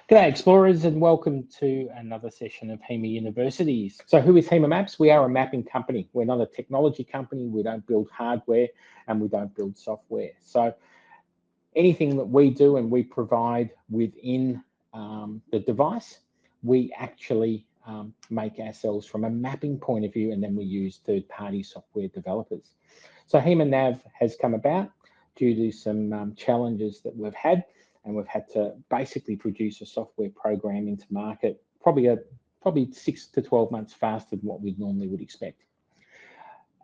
G'day Explorers, and welcome to another session of Hema Universities. So who is Hema Maps? We are a mapping company. We're not a technology company. We don't build hardware and we don't build software. So anything that we do and we provide within the device, we actually make ourselves from a mapping point of view, and then we use third-party software developers. So Hema Nav has come about due to some challenges that we've had, and we've had to basically produce a software program into market probably 6 to 12 months faster than what we normally would expect.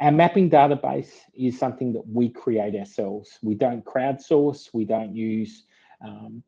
Our mapping database is something that we create ourselves. We don't crowdsource, we don't use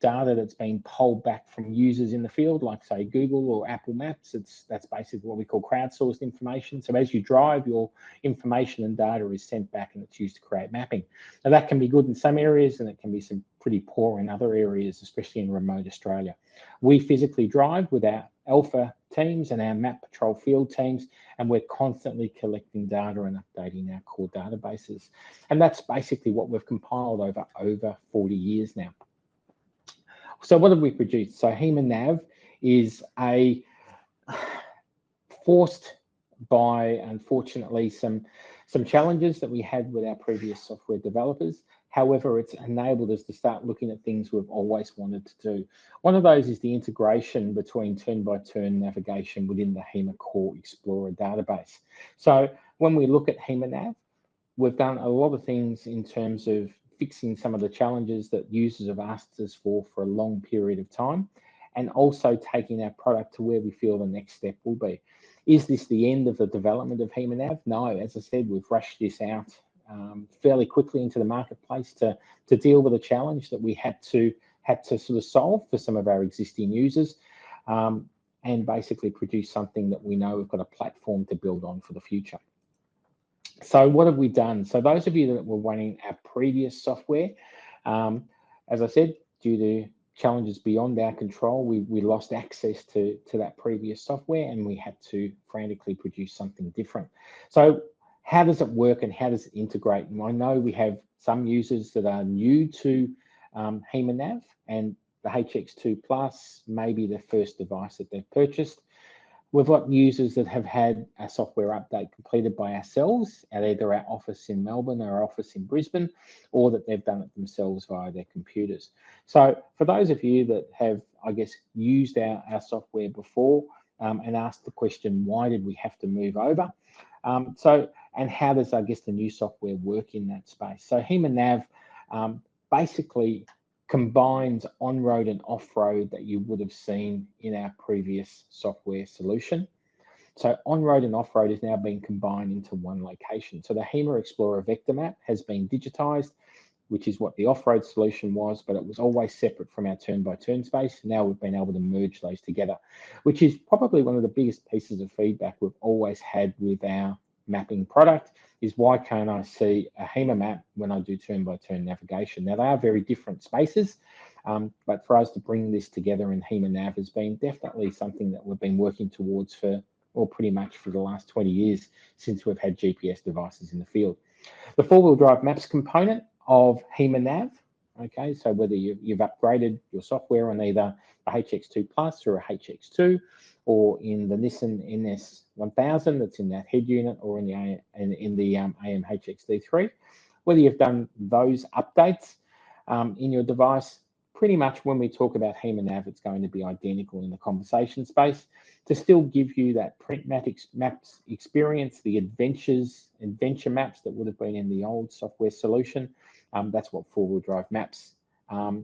data that's been pulled back from users in the field, like say Google or Apple Maps. That's basically what we call crowdsourced information. So as you drive, your information and data is sent back and it's used to create mapping. Now that can be good in some areas and it can be some pretty poor in other areas, especially in remote Australia. We physically drive with our Alpha teams and our Map Patrol field teams, and we're constantly collecting data and updating our core databases. And that's basically what we've compiled over 40 years now. So what have we produced? So Hema Nav is forced by, unfortunately, some challenges that we had with our previous software developers. However, it's enabled us to start looking at things we've always wanted to do. One of those is the integration between turn-by-turn navigation within the Hema Core Explorer database. So when we look at Hema Nav, we've done a lot of things in terms of fixing some of the challenges that users have asked us for a long period of time, and also taking our product to where we feel the next step will be. Is this the end of the development of Hema Nav? No, as I said, we've rushed this out fairly quickly into the marketplace to deal with a challenge that we had to sort of solve for some of our existing users, and basically produce something that we know we've got a platform to build on for the future. So what have we done? So those of you that were running our previous software, as I said, due to challenges beyond our control, we lost access to that previous software, and we had to frantically produce something different. So how does it work and how does it integrate? And I know we have some users that are new to Hema Nav, and the HX2 Plus may be their first device that they've purchased. We've got users that have had a software update completed by ourselves at either our office in Melbourne or our office in Brisbane, or that they've done it themselves via their computers. So for those of you that have, I guess, used our software before and asked the question, why did we have to move over? And how does, I guess, the new software work in that space? So Hema Nav basically combines on-road and off-road that you would have seen in our previous software solution. So on-road and off-road is now being combined into one location. So the Hema Explorer vector map has been digitized, which is what the off-road solution was, but it was always separate from our turn-by-turn space. Now we've been able to merge those together, which is probably one of the biggest pieces of feedback we've always had with our mapping product, is why can't I see a Hema map when I do turn-by-turn navigation? Now, they are very different spaces, but for us to bring this together in Hema Nav has been definitely something that we've been working towards pretty much for the last 20 years since we've had GPS devices in the field. The four-wheel drive maps component of Hema Nav, okay, so whether you've upgraded your software on either a HX2 Plus or a HX2, or in the Nissan NS1000 that's in that head unit, or in the AM HXD3, whether you've done those updates in your device, pretty much when we talk about Hema Nav, it's going to be identical in the conversation space to still give you that print maps experience, the adventure maps that would have been in the old software solution. That's what four-wheel drive maps,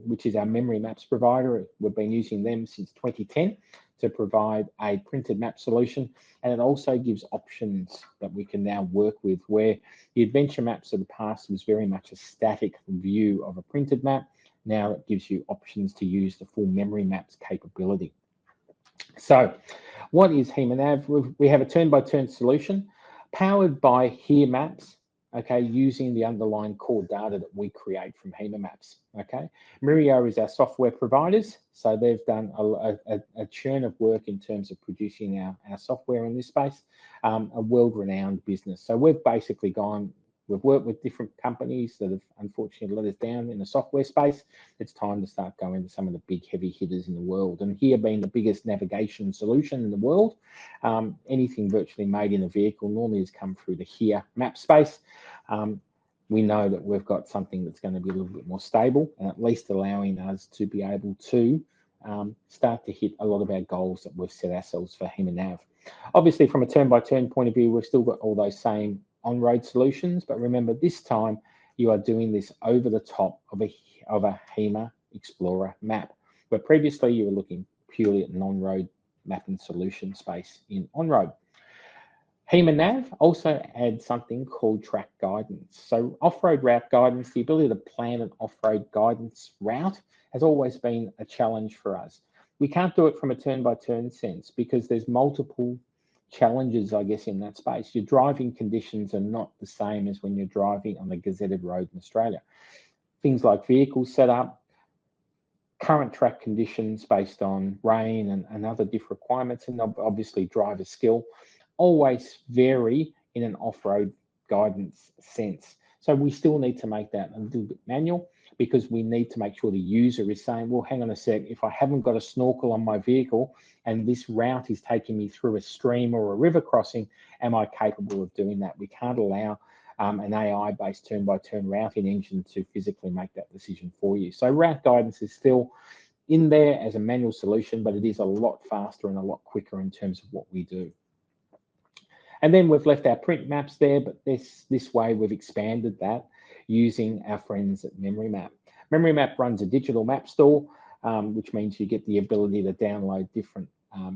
which is our memory maps provider. We've been using them since 2010 to provide a printed map solution, and it also gives options that we can now work with, where the adventure maps of the past was very much a static view of a printed map. Now it gives you options to use the full memory maps capability. So what is Hema Nav? We have a turn-by-turn solution powered by HERE Maps, okay, using the underlying core data that we create from Hema Maps, okay. Mireo is our software providers, so they've done a churn of work in terms of producing our software in this space, a world-renowned business. So we've basically We've worked with different companies that have unfortunately let us down in the software space. It's time to start going to some of the big heavy hitters in the world. And HERE being the biggest navigation solution in the world, anything virtually made in a vehicle normally has come through the HERE Map space. We know that we've got something that's going to be a little bit more stable and at least allowing us to be able to start to hit a lot of our goals that we've set ourselves for Hema Nav. Obviously, from a turn-by-turn point of view, we've still got all those same on-road solutions, but remember this time you are doing this over the top of a Hema Explorer map, where previously you were looking purely at an on-road mapping solution space in on-road. Hema Nav also adds something called track guidance. So off-road route guidance, the ability to plan an off-road guidance route has always been a challenge for us. We can't do it from a turn-by-turn sense because there's multiple challenges, I guess, in that space. Your driving conditions are not the same as when you're driving on a gazetted road in Australia. Things like vehicle setup, current track conditions based on rain and other different requirements, and obviously driver skill, always vary in an off-road guidance sense. So we still need to make that a little bit manual because we need to make sure the user is saying, well, hang on a sec, if I haven't got a snorkel on my vehicle and this route is taking me through a stream or a river crossing, am I capable of doing that? We can't allow an AI-based turn-by-turn routing engine to physically make that decision for you. So route guidance is still in there as a manual solution, but it is a lot faster and a lot quicker in terms of what we do. And then we've left our print maps there, but this way we've expanded that using our friends at Memory Map. Memory Map runs a digital map store, which means you get the ability to download different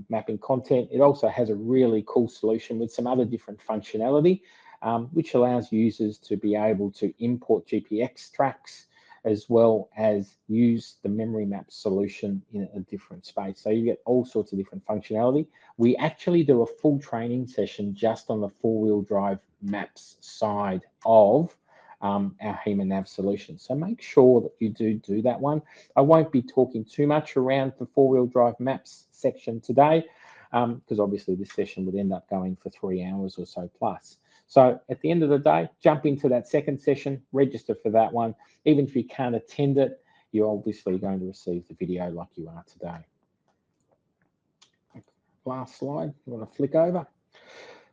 mapping content. It also has a really cool solution with some other different functionality, which allows users to be able to import GPX tracks as well as use the Memory Map solution in a different space. So you get all sorts of different functionality. We actually do a full training session just on the four-wheel drive maps side of our Hema Nav solution. So make sure that you do that one. I won't be talking too much around the four-wheel drive maps section today, because obviously this session would end up going for 3 hours or so plus. So at the end of the day, jump into that second session, register for that one. Even if you can't attend it, you're obviously going to receive the video like you are today. Last slide, you want to flick over.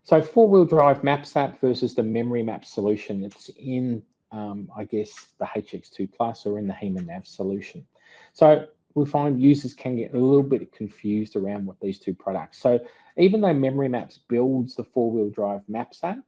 So four-wheel drive Maps app versus the Memory Map solution. It's in, I guess, the HX2 Plus or in the Hema Nav solution. So we find users can get a little bit confused around what these two products. So even though Memory Maps builds the four-wheel drive Maps app,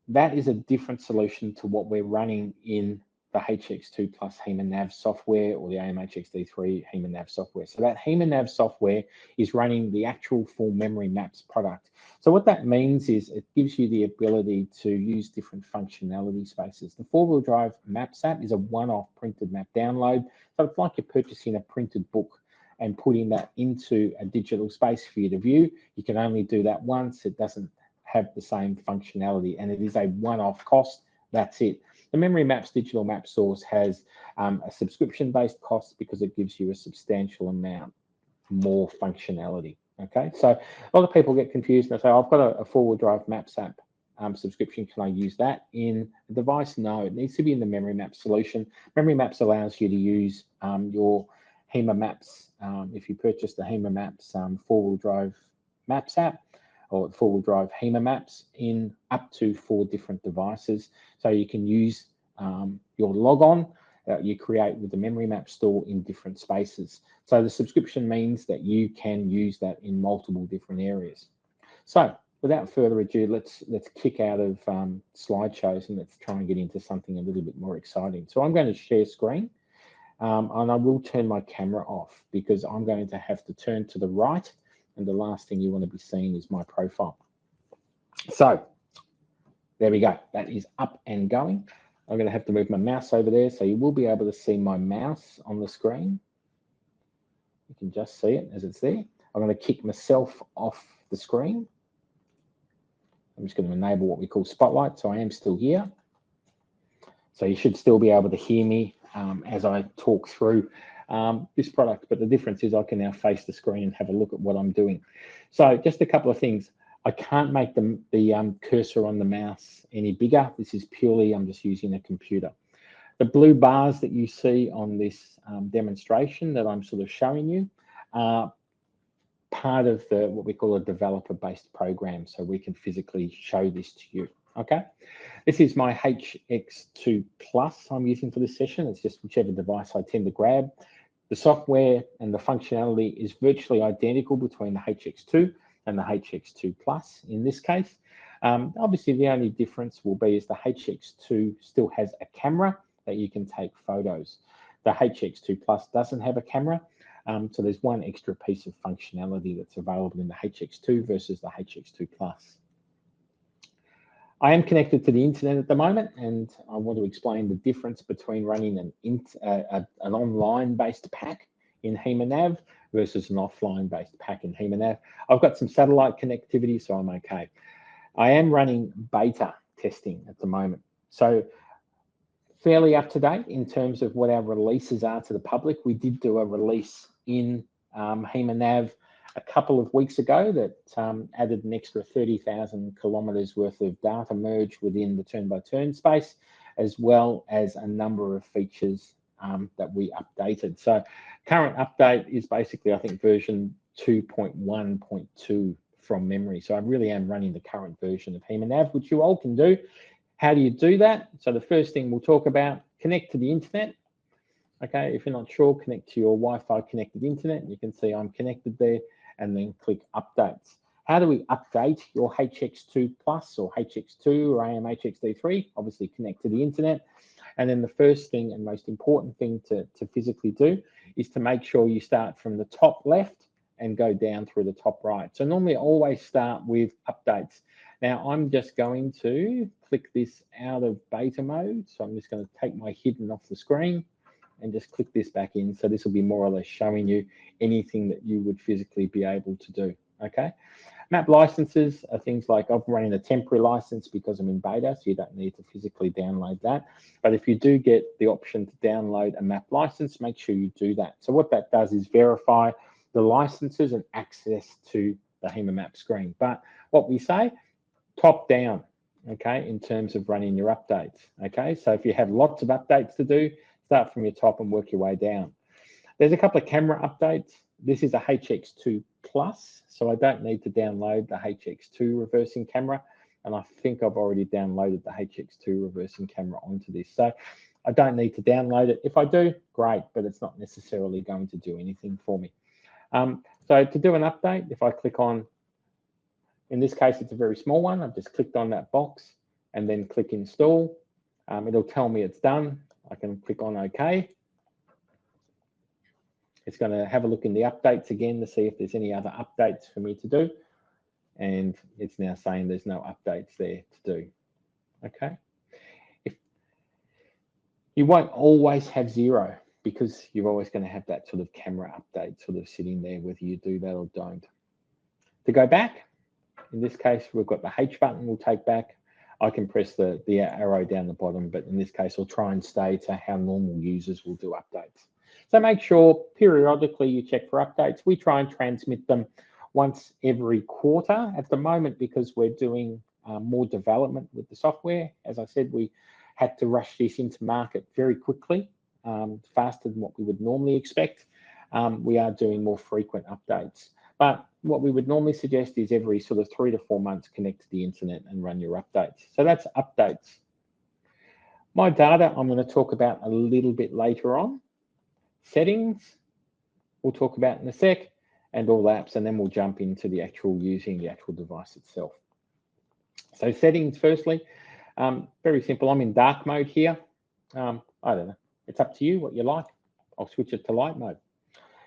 that is a different solution to what we're running in the HX2 Plus Hema Nav software or the AMHXD3 Hema Nav software. So that Hema Nav software is running the actual full Memory Maps product. So what that means is it gives you the ability to use different functionality spaces. The four-wheel drive Maps app is a one-off printed map download. So it's like you're purchasing a printed book and putting that into a digital space for you to view. You can only do that once. It doesn't have the same functionality, and it is a one-off cost. That's it. The Memory Maps digital map source has a subscription-based cost because it gives you a substantial amount more functionality. Okay, so a lot of people get confused and they say, I've got a four-wheel drive Maps app subscription. Can I use that in the device? No, it needs to be in the Memory Maps solution. Memory Maps allows you to use your Hema Maps. If you purchase the Hema Maps four-wheel drive Maps app, or four-wheel drive Hema Maps in up to 4 different devices. So you can use your logon you create with the Memory Map store in different spaces. So the subscription means that you can use that in multiple different areas. So without further ado, let's kick out of slideshows and let's try and get into something a little bit more exciting. So I'm going to share screen and I will turn my camera off because I'm going to have to turn to the right. And the last thing you want to be seeing is my profile. So there we go. That is up and going. I'm going to have to move my mouse over there. So you will be able to see my mouse on the screen. You can just see it as it's there. I'm going to kick myself off the screen. I'm just going to enable what we call Spotlight. So I am still here. So you should still be able to hear me as I talk through this product, but the difference is I can now face the screen and have a look at what I'm doing. So just a couple of things. I can't make the cursor on the mouse any bigger. This is purely, I'm just using a computer. The blue bars that you see on this demonstration that I'm sort of showing you are part of what we call a developer-based program, so we can physically show this to you, okay? This is my HX2 Plus I'm using for this session. It's just whichever device I tend to grab. The software and the functionality is virtually identical between the HX2 and the HX2 Plus in this case. Obviously, the only difference will be is the HX2 still has a camera that you can take photos. The HX2 Plus doesn't have a camera, so there's one extra piece of functionality that's available in the HX2 versus the HX2 Plus. I am connected to the internet at the moment, and I want to explain the difference between running an online-based pack in Hema Nav versus an offline-based pack in Hema Nav. I've got some satellite connectivity, so I'm okay. I am running beta testing at the moment, so fairly up to date in terms of what our releases are to the public. We did do a release in Hema Nav a couple of weeks ago that added an extra 30,000 kilometers worth of data merge within the turn-by-turn space, as well as a number of features that we updated. So current update is basically, I think, version 2.1.2 from memory. So I really am running the current version of Hema Nav, which you all can do. How do you do that? So the first thing we'll talk about, connect to the internet. Okay, if you're not sure, connect to your Wi-Fi connected internet. You can see I'm connected there, and then click updates. How do we update your HX2 Plus or HX2 or AM-HXD3? Obviously connect to the internet. And then the first thing and most important thing to physically do is to make sure you start from the top left and go down through the top right. So normally I always start with updates. Now I'm just going to click this out of beta mode. So I'm just going to take my hidden off the screen and just click this back in. So this will be more or less showing you anything that you would physically be able to do, okay? Map licenses are things like I'm running a temporary license because I'm in beta, so you don't need to physically download that. But if you do get the option to download a map license, make sure you do that. So what that does is verify the licenses and access to the Hema Map screen. But what we say, top down, okay, in terms of running your updates, okay? So if you have lots of updates to do, start from your top and work your way down. There's a couple of camera updates. This is a HX2 Plus, so I don't need to download the HX2 reversing camera, and I think I've already downloaded the HX2 reversing camera onto this. So I don't need to download it. If I do, great, but it's not necessarily going to do anything for me. So to do an update, if I click on, in this case, it's a very small one. I've just clicked on that box and then click install. It'll tell me it's done. I can click on OK. It's going to have a look in the updates again to see if there's any other updates for me to do. And it's now saying there's no updates there to do. Okay. You won't always have 0 because you're always going to have that sort of camera update sort of sitting there, whether you do that or don't. To go back, in this case, we've got the H button we'll take back. I can press the arrow down the bottom, but in this case, I'll try and stay to how normal users will do updates. So make sure periodically you check for updates. We try and transmit them once every quarter at the moment because we're doing more development with the software. As I said, we had to rush this into market very quickly, faster than what we would normally expect. We are doing more frequent updates. But what we would normally suggest is every sort of 3 to 4 months, connect to the internet and run your updates. So that's updates. My data, I'm going to talk about a little bit later on. Settings, we'll talk about in a sec, and all apps, and then we'll jump into the actual using the actual device itself. So settings, firstly, very simple. I'm in dark mode here. I don't know. It's up to you what you like. I'll switch it to light mode.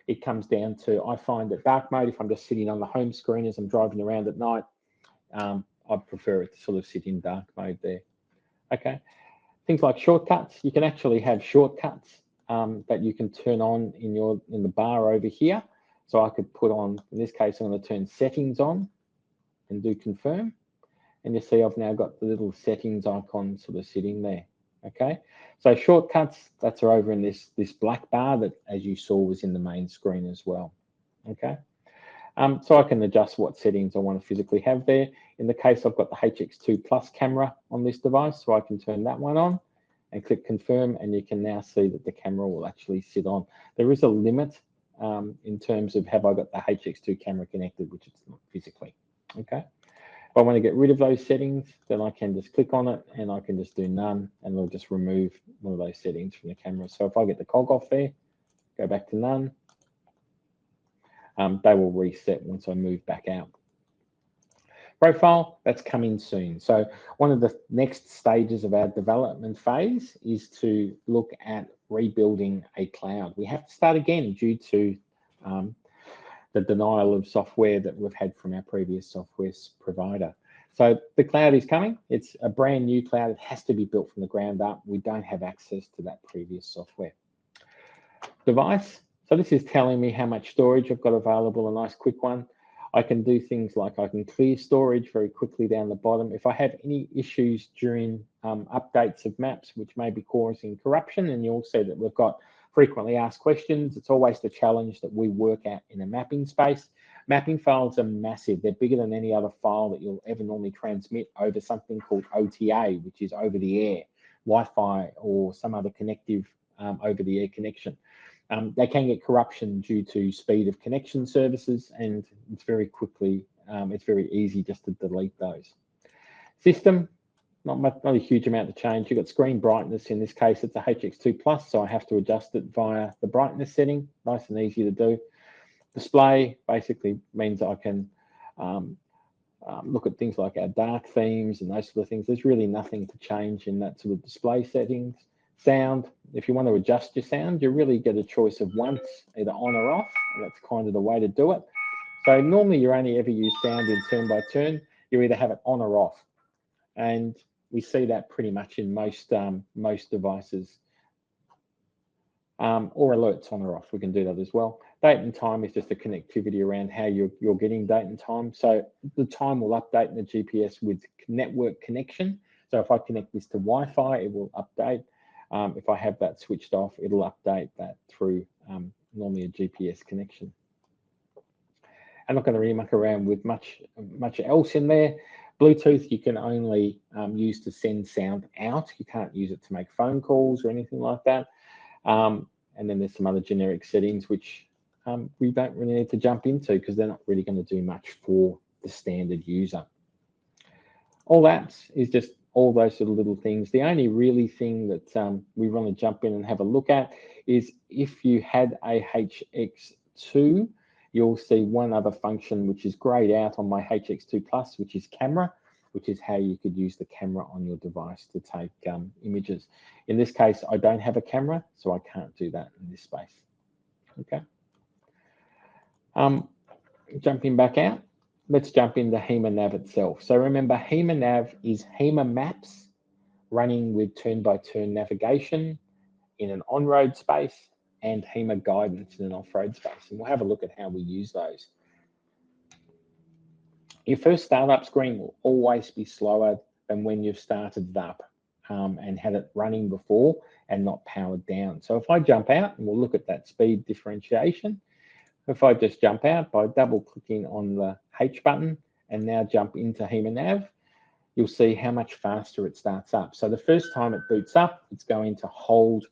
It comes down to, I find that dark mode, if I'm just sitting on the home screen as I'm driving around at night, I prefer it to sort of sit in dark mode there. Okay. Things like shortcuts, you can actually have shortcuts that you can turn on in the bar over here. So I could put on, in this case, I'm going to turn settings on and do confirm. And you see I've now got the little settings icon sort of sitting there. Okay, so shortcuts, that's are over in this black bar that, as you saw, was in the main screen as well. Okay, So I can adjust what settings I want to physically have there. In the case I've got the HX2 Plus camera on this device, so I can turn that one on and click confirm, and you can now see that the camera will actually sit on. There is a limit in terms of have I got the HX2 camera connected, which it's not physically, okay? If I want to get rid of those settings, then I can just click on it and I can just do none, and it'll just remove one of those settings from the camera. So if I get the cog off there, go back to none, they will reset once I move back out. Profile, that's coming soon. So one of the next stages of our development phase is to look at rebuilding a cloud. We have to start again due to the denial of software that we've had from our previous software provider. So the cloud is coming. It's a brand new cloud. It has to be built from the ground up. We don't have access to that previous software. Device. So this is telling me how much storage I've got available, a nice quick one. I can do things like I can clear storage very quickly down the bottom. If I have any issues during updates of maps, which may be causing corruption, and you'll see that we've got frequently asked questions, it's always the challenge that we work at in a mapping space. Mapping files are massive. They're bigger than any other file that you'll ever normally transmit over something called OTA, which is over the air, Wi-Fi, or some other connective over the air connection. They can get corruption due to speed of connection services, and it's very easy just to delete those. System, not a huge amount to change. You've got screen brightness. In this case, it's a HX2 Plus, so I have to adjust it via the brightness setting. Nice and easy to do. Display basically means I can look at things like our dark themes and those sort of things. There's really nothing to change in that sort of display settings. Sound, if you want to adjust your sound, you really get a choice of once, either on or off, and that's kind of the way to do it. So normally you only ever use sound in turn by turn. You either have it on or off, and we see that pretty much in most devices. Or alerts on or off, we can do that as well. Date and time is just the connectivity around how you're getting date and time. So the time will update in the GPS with network connection. So if I connect this to Wi-Fi, it will update. If I have that switched off, it'll update that through normally a GPS connection. I'm not going to really muck around with much else in there. Bluetooth you can only use to send sound out. You can't use it to make phone calls or anything like that. And then there's some other generic settings which we don't really need to jump into because they're not really going to do much for the standard user. All that is just all those sort of little things. The only really thing that we want to jump in and have a look at is if you had a HX2, you'll see one other function which is grayed out on my HX2 Plus, which is camera, which is how you could use the camera on your device to take images. In this case, I don't have a camera, so I can't do that in this space. Okay. Jumping back out. Let's jump into Hema Nav itself. So remember, Hema Nav is Hema Maps running with turn-by-turn navigation in an on-road space and Hema Guidance in an off-road space. And we'll have a look at how we use those. Your first startup screen will always be slower than when you've started it up and had it running before and not powered down. So if I jump out, and we'll look at that speed differentiation, if I just jump out by double clicking on the H button and now jump into Hema Nav, you'll see how much faster it starts up. So the first time it boots up, it's going to hold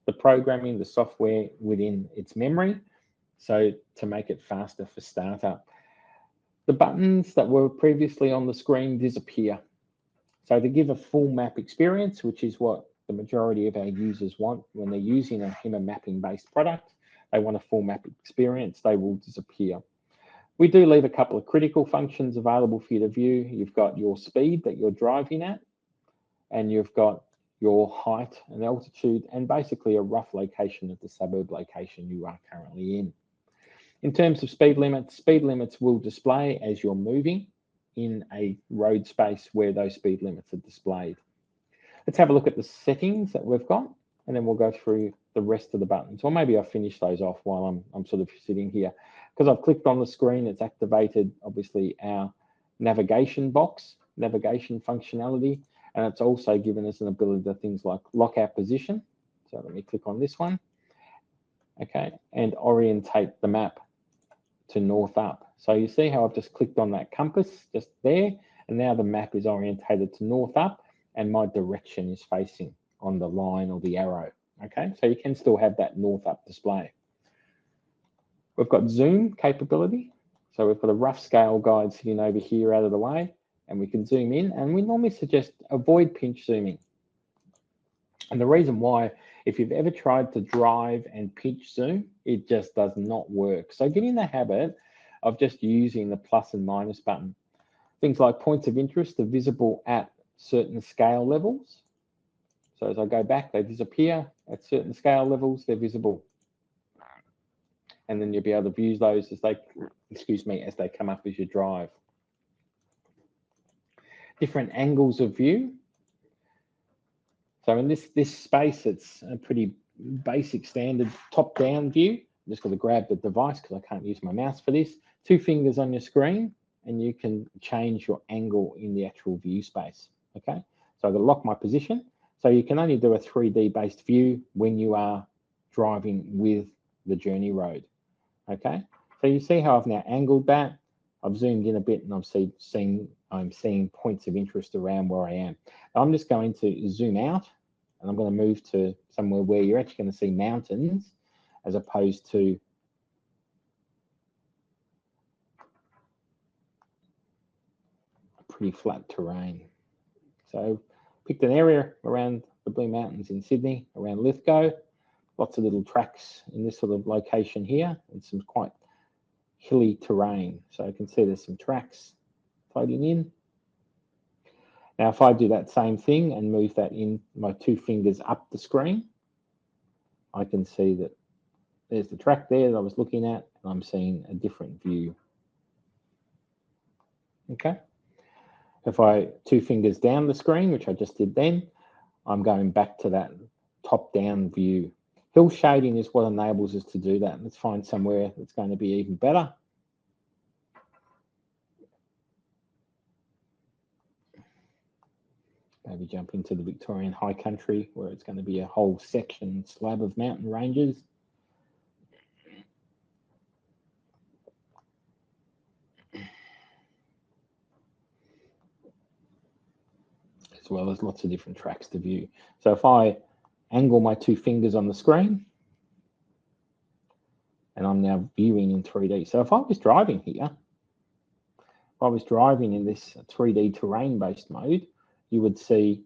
the programming, the software within its memory, so to make it faster for startup. The buttons that were previously on the screen disappear. So to give a full map experience, which is what the majority of our users want when they're using a Hema mapping-based product, they want a full map experience, they will disappear. We do leave a couple of critical functions available for you to view. You've got your speed that you're driving at, and you've got your height and altitude, and basically a rough location of the suburb location you are currently in. In terms of speed limits will display as you're moving in a road space where those speed limits are displayed. Let's have a look at the settings that we've got, and then we'll go through the rest of the buttons. Or maybe I'll finish those off while I'm sort of sitting here. Because I've clicked on the screen, it's activated, obviously, our navigation box, navigation functionality, and it's also given us an ability to things like lock our position. So let me click on this one, okay, and orientate the map. to north up. So you see how I've just clicked on that compass just there, and now the map is orientated to north up, and my direction is facing on the line or the arrow. Okay, so you can still have that north up display. We've got zoom capability. So we've got a rough scale guide sitting over here out of the way, and we can zoom in, and we normally suggest avoid pinch zooming. And the reason why, if you've ever tried to drive and pinch zoom, it just does not work. So get in the habit of just using the plus and minus button. Things like points of interest are visible at certain scale levels. So as I go back, they disappear. At certain scale levels, they're visible. And then you'll be able to view those as they, as they come up as you drive. Different angles of view. So in this space, it's a pretty basic standard top-down view. I'm just going to grab the device because I can't use my mouse for this. 2 fingers on your screen, and you can change your angle in the actual view space. Okay, so I'm going to lock my position. So you can only do a 3D based view when you are driving with the journey road. Okay, so you see how I've now angled that. I've zoomed in a bit, and I'm seeing points of interest around where I am. I'm just going to zoom out, and I'm going to move to somewhere where you're actually going to see mountains as opposed to pretty flat terrain. So picked an area around the Blue Mountains in Sydney, around Lithgow. Lots of little tracks in this sort of location here, and some quite hilly terrain. So I can see there's some tracks floating in. Now, if I do that same thing and move that in my 2 fingers up the screen, I can see that there's the track there that I was looking at, and I'm seeing a different view. Okay. If I 2 fingers down the screen, which I just did then, I'm going back to that top-down view. Hill shading is what enables us to do that. Let's find somewhere that's going to be even better. Maybe jump into the Victorian High Country, where it's going to be a whole section slab of mountain ranges. As well as lots of different tracks to view. So if I angle my 2 fingers on the screen, and I'm now viewing in 3D. So if I was driving here, if I was driving in this 3D terrain-based mode, you would see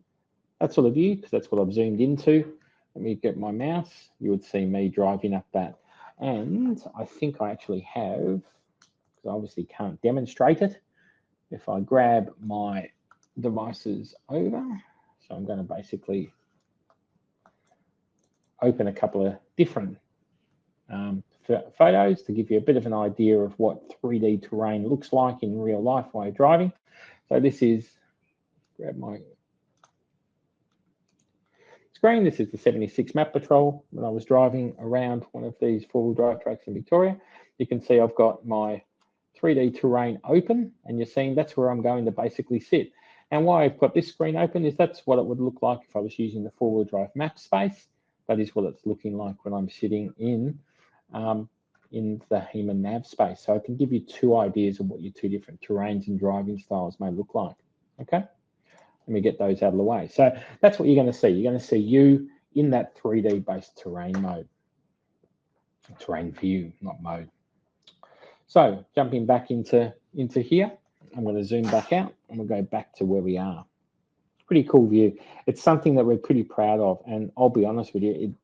that sort of view, because that's what I've zoomed into. Let me get my mouse. You would see me driving up that. And I think I actually have, because I obviously can't demonstrate it, if I grab my devices over, so I'm going to basically open a couple of different photos to give you a bit of an idea of what 3D terrain looks like in real life while you're driving. So this is, grab my screen, this is the 76 Map Patrol when I was driving around one of these 4-wheel drive tracks in Victoria. You can see I've got my 3D terrain open, and you're seeing that's where I'm going to basically sit. And why I've got this screen open is that's what it would look like if I was using the 4-wheel drive map space. That is what it's looking like when I'm sitting in the Hema Nav space. So I can give you 2 ideas of what your 2 different terrains and driving styles may look like. Okay, let me get those out of the way. So that's what you're going to see. You're going to see you in that 3D based terrain mode. Terrain view, not mode. So jumping back into here, I'm going to zoom back out and we'll go back to where we are. Pretty cool view. It's something that we're pretty proud of, and I'll be honest with you,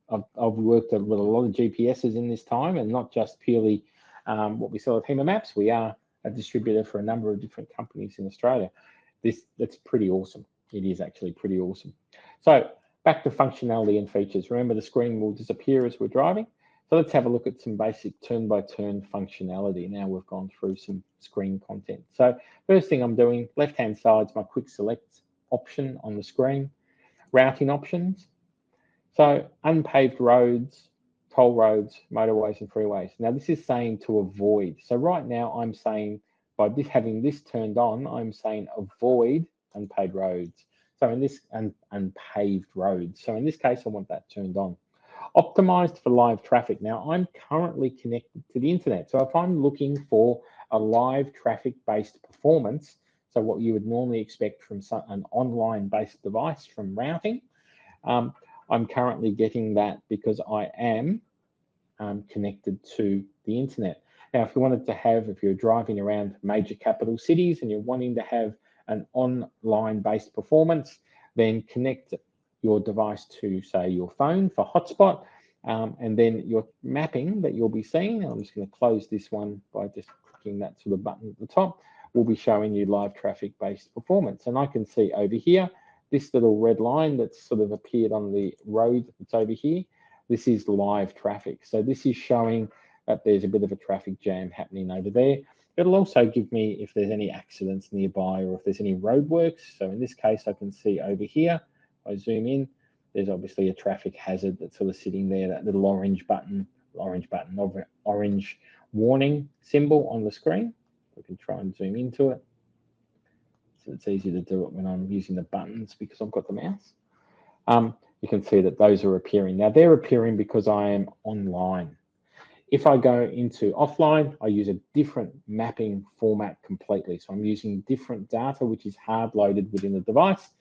I've worked with a lot of GPSs in this time, and not just purely what we sell at Hema Maps. We are a distributor for a number of different companies in Australia. That's pretty awesome. It is actually pretty awesome. So back to functionality and features. Remember, the screen will disappear as we're driving. So let's have a look at some basic turn-by-turn functionality. Now we've gone through some screen content. So first thing I'm doing, left-hand side is my quick select option on the screen. Routing options. So unpaved roads, toll roads, motorways and freeways. Now this is saying to avoid. So right now I'm saying, by having this turned on, I'm saying avoid unpaved roads. So in this unpaved roads. So in this case, I want that turned on. Optimized for live traffic. Now, I'm currently connected to the internet. So if I'm looking for a live traffic-based performance, so what you would normally expect from an online-based device from routing, I'm currently getting that because I am connected to the internet. Now, if you wanted to have, if you're driving around major capital cities and you're wanting to have an online-based performance, then connect your device to, say, your phone for hotspot, and then your mapping that you'll be seeing, I'm just going to close this one by just clicking that sort of button at the top, will be showing you live traffic-based performance. And I can see over here, this little red line that's sort of appeared on the road that's over here, this is live traffic. So this is showing that there's a bit of a traffic jam happening over there. It'll also give me if there's any accidents nearby or if there's any roadworks. So in this case, I can see over here, I zoom in, there's obviously a traffic hazard that's sort of sitting there, that little orange warning symbol on the screen. We can try and zoom into it. So it's easy to do it when I'm using the buttons because I've got the mouse. You can see that those are appearing. Now they're appearing because I am online. If I go into offline, I use a different mapping format completely. So I'm using different data, which is hard loaded within the device,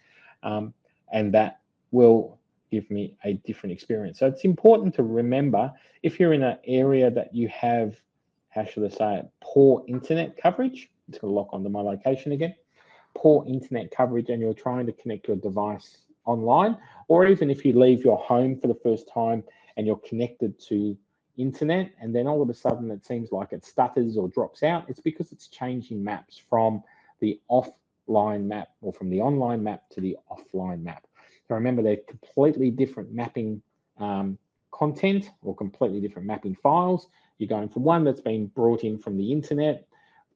and that will give me a different experience. So it's important to remember if you're in an area that you have, how should I say it, poor internet coverage, it's going to lock onto my location again, poor internet coverage, and you're trying to connect your device online, or even if you leave your home for the first time and you're connected to internet and then all of a sudden it seems like it stutters or drops out, it's because it's changing maps from the offline map or from the online map to the offline map. So remember, they're completely different mapping content or completely different mapping files. You're going from one that's been brought in from the internet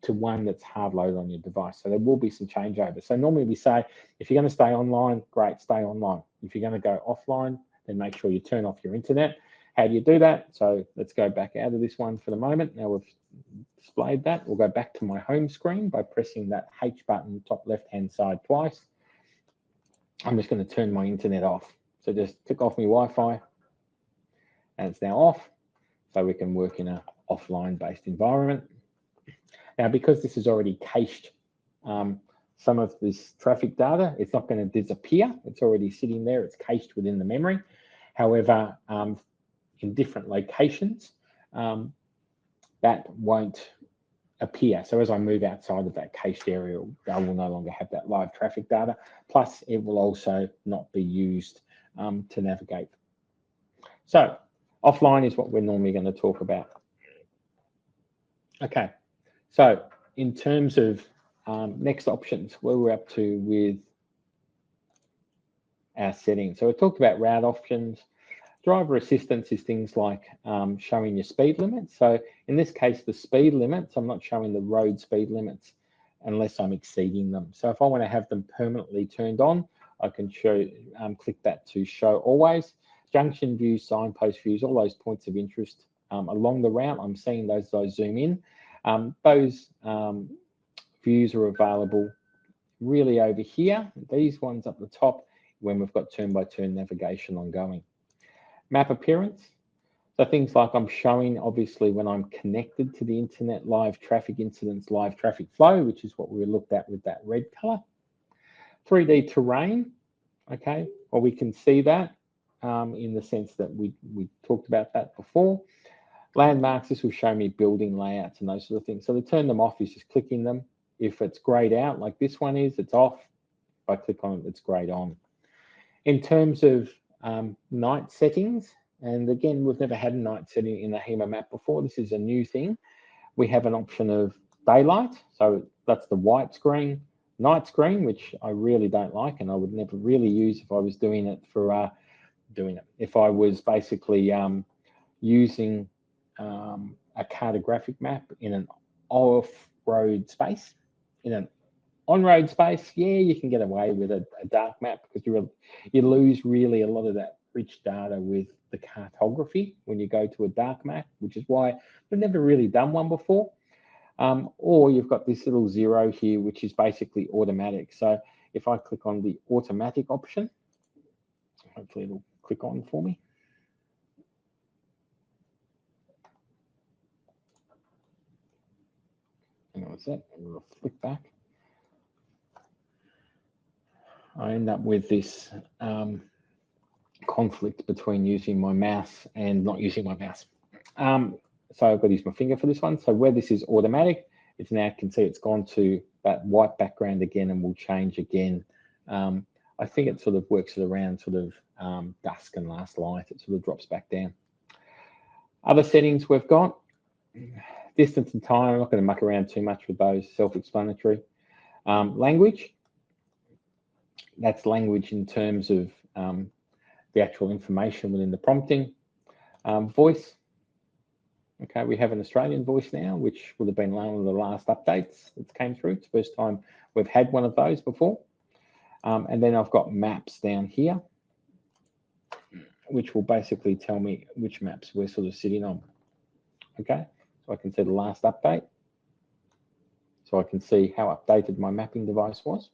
to one that's hard loaded on your device. So there will be some changeover. So normally we say, if you're going to stay online, great, stay online. If you're going to go offline, then make sure you turn off your internet. How do you do that? So let's go back out of this one for the moment. Now we've displayed that. We'll go back to my home screen by pressing that H button top left-hand side twice. I'm just going to turn my internet off. So just click off my Wi-Fi and it's now off. So we can work in an offline-based environment. Now, because this is already cached, some of this traffic data, it's not going to disappear. It's already sitting there. It's cached within the memory. However, in different locations, that won't appear. So as I move outside of that cached area, I will no longer have that live traffic data. Plus, it will also not be used to navigate. So offline is what we're normally going to talk about. Okay, so in terms of next options, where we're up to with our settings. So we talked about route options. Driver assistance is things like showing your speed limits. So in this case, the speed limits, I'm not showing the road speed limits unless I'm exceeding them. So if I want to have them permanently turned on, I can click that to show always. Junction views, signpost views, all those points of interest along the route, I'm seeing those zoom in. Those views are available really over here. These ones up the top when we've got turn-by-turn navigation ongoing. Map appearance. So things like I'm showing, obviously, when I'm connected to the internet, live traffic incidents, live traffic flow, which is what we looked at with that red color. 3D terrain, okay, well, we can see that in the sense that we talked about that before. Landmarks, this will show me building layouts and those sort of things. So to turn them off is just clicking them. If it's grayed out, like this one is, it's off. If I click on it, it's grayed on. In terms of night settings, and again, we've never had a night setting in the Hema map before. This is a new thing. We have an option of daylight, so that's the white screen. Night screen, which I really don't like, and I would never really use if I was doing it for if I was basically using a cartographic map in an off-road space. In an on-road space, yeah, you can get away with a dark map because you lose really a lot of that rich data with the cartography when you go to a dark map, which is why we've never really done one before. Or you've got this little 0 here, which is basically automatic. So if I click on the automatic option, hopefully it'll click on for me. was that? We'll flick back. I end up with this conflict between using my mouse and not using my mouse. So I've got to use my finger for this one. So where this is automatic, it's now, can see it's gone to that white background again and will change again. I think it sort of works at around sort of dusk and last light. It sort of drops back down. Other settings we've got, distance and time. I'm not going to muck around too much with those, self-explanatory. Language, that's language in terms of the actual information within the prompting. Voice, okay, we have an Australian voice now, which would have been one of the last updates that came through. It's the first time we've had one of those before. And then I've got maps down here, which will basically tell me which maps we're sort of sitting on. Okay, so I can see the last update. So I can see how updated my mapping device was.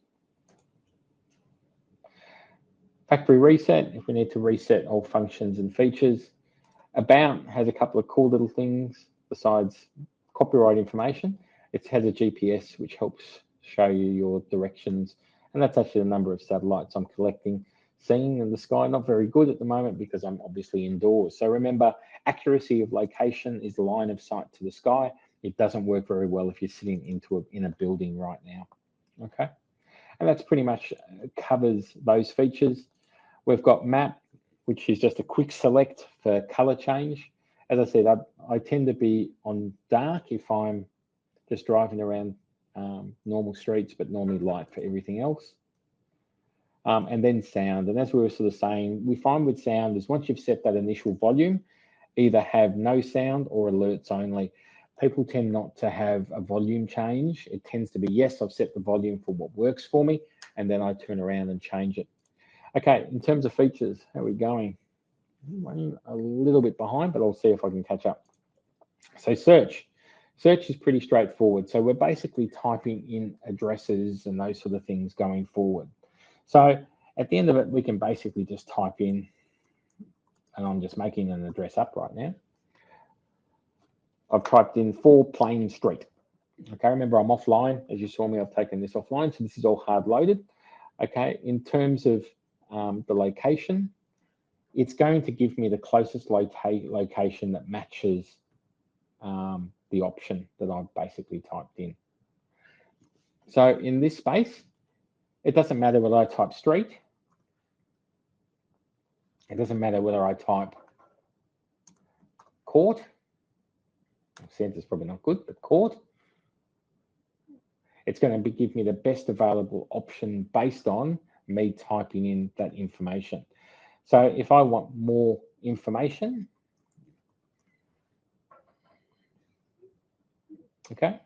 Factory reset, if we need to reset all functions and features. About has a couple of cool little things besides copyright information. It has a GPS, which helps show you your directions. And that's actually the number of satellites I'm collecting. Seeing in the sky, not very good at the moment because I'm obviously indoors. So remember, accuracy of location is line of sight to the sky. It doesn't work very well if you're sitting in a building right now. Okay, and that's pretty much covers those features. We've got map, which is just a quick select for color change. As I said, I tend to be on dark if I'm just driving around normal streets, but normally light for everything else. And then sound. And as we were sort of saying, we find with sound is once you've set that initial volume, either have no sound or alerts only. People tend not to have a volume change. It tends to be, yes, I've set the volume for what works for me, and then I turn around and change it. Okay, in terms of features, how are we going? I'm running a little bit behind, but I'll see if I can catch up. So search. Search is pretty straightforward. So we're basically typing in addresses and those sort of things going forward. So at the end of it, we can basically just type in, and I'm just making an address up right now. I've typed in 4 Plain Street. Okay, remember I'm offline. As you saw me, I've taken this offline. So this is all hard loaded. Okay, in terms of the location, it's going to give me the closest location that matches the option that I've basically typed in. So in this space, it doesn't matter whether I type street. It doesn't matter whether I type court. Center's probably not good, but court. It's going to give me the best available option based on me typing in that information. So if I want more information, okay,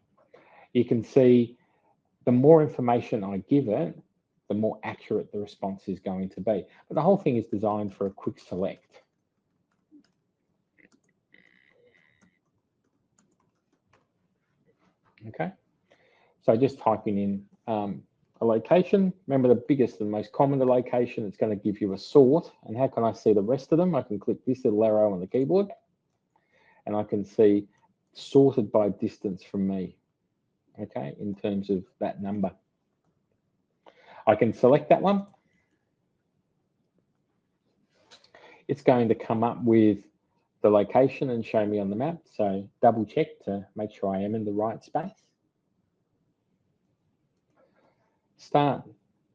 you can see the more information I give it, the more accurate the response is going to be. But the whole thing is designed for a quick select. Okay, so just typing in a location. Remember, the biggest and most common location, it's going to give you a sort. And how can I see the rest of them? I can click this little arrow on the keyboard and I can see sorted by distance from me, okay, in terms of that number. I can select that one. It's going to come up with the location and show me on the map. So double check to make sure I am in the right space. Start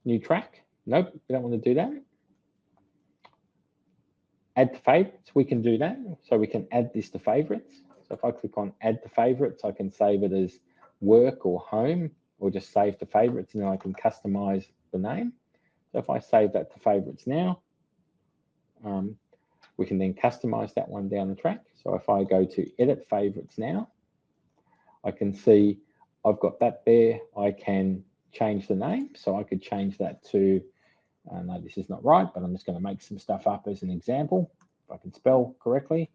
new track. Nope, we don't want to do that. Add to favorites, we can do that. So we can add this to favorites. So if I click on add to favorites, I can save it as work or home, or just save to favorites, and then I can customize the name. So if I save that to favorites now, we can then customize that one down the track. So if I go to edit favorites now, I can see I've got that there. I can change the name. So I could change that to, no, this is not right, but I'm just going to make some stuff up as an example, if I can spell correctly.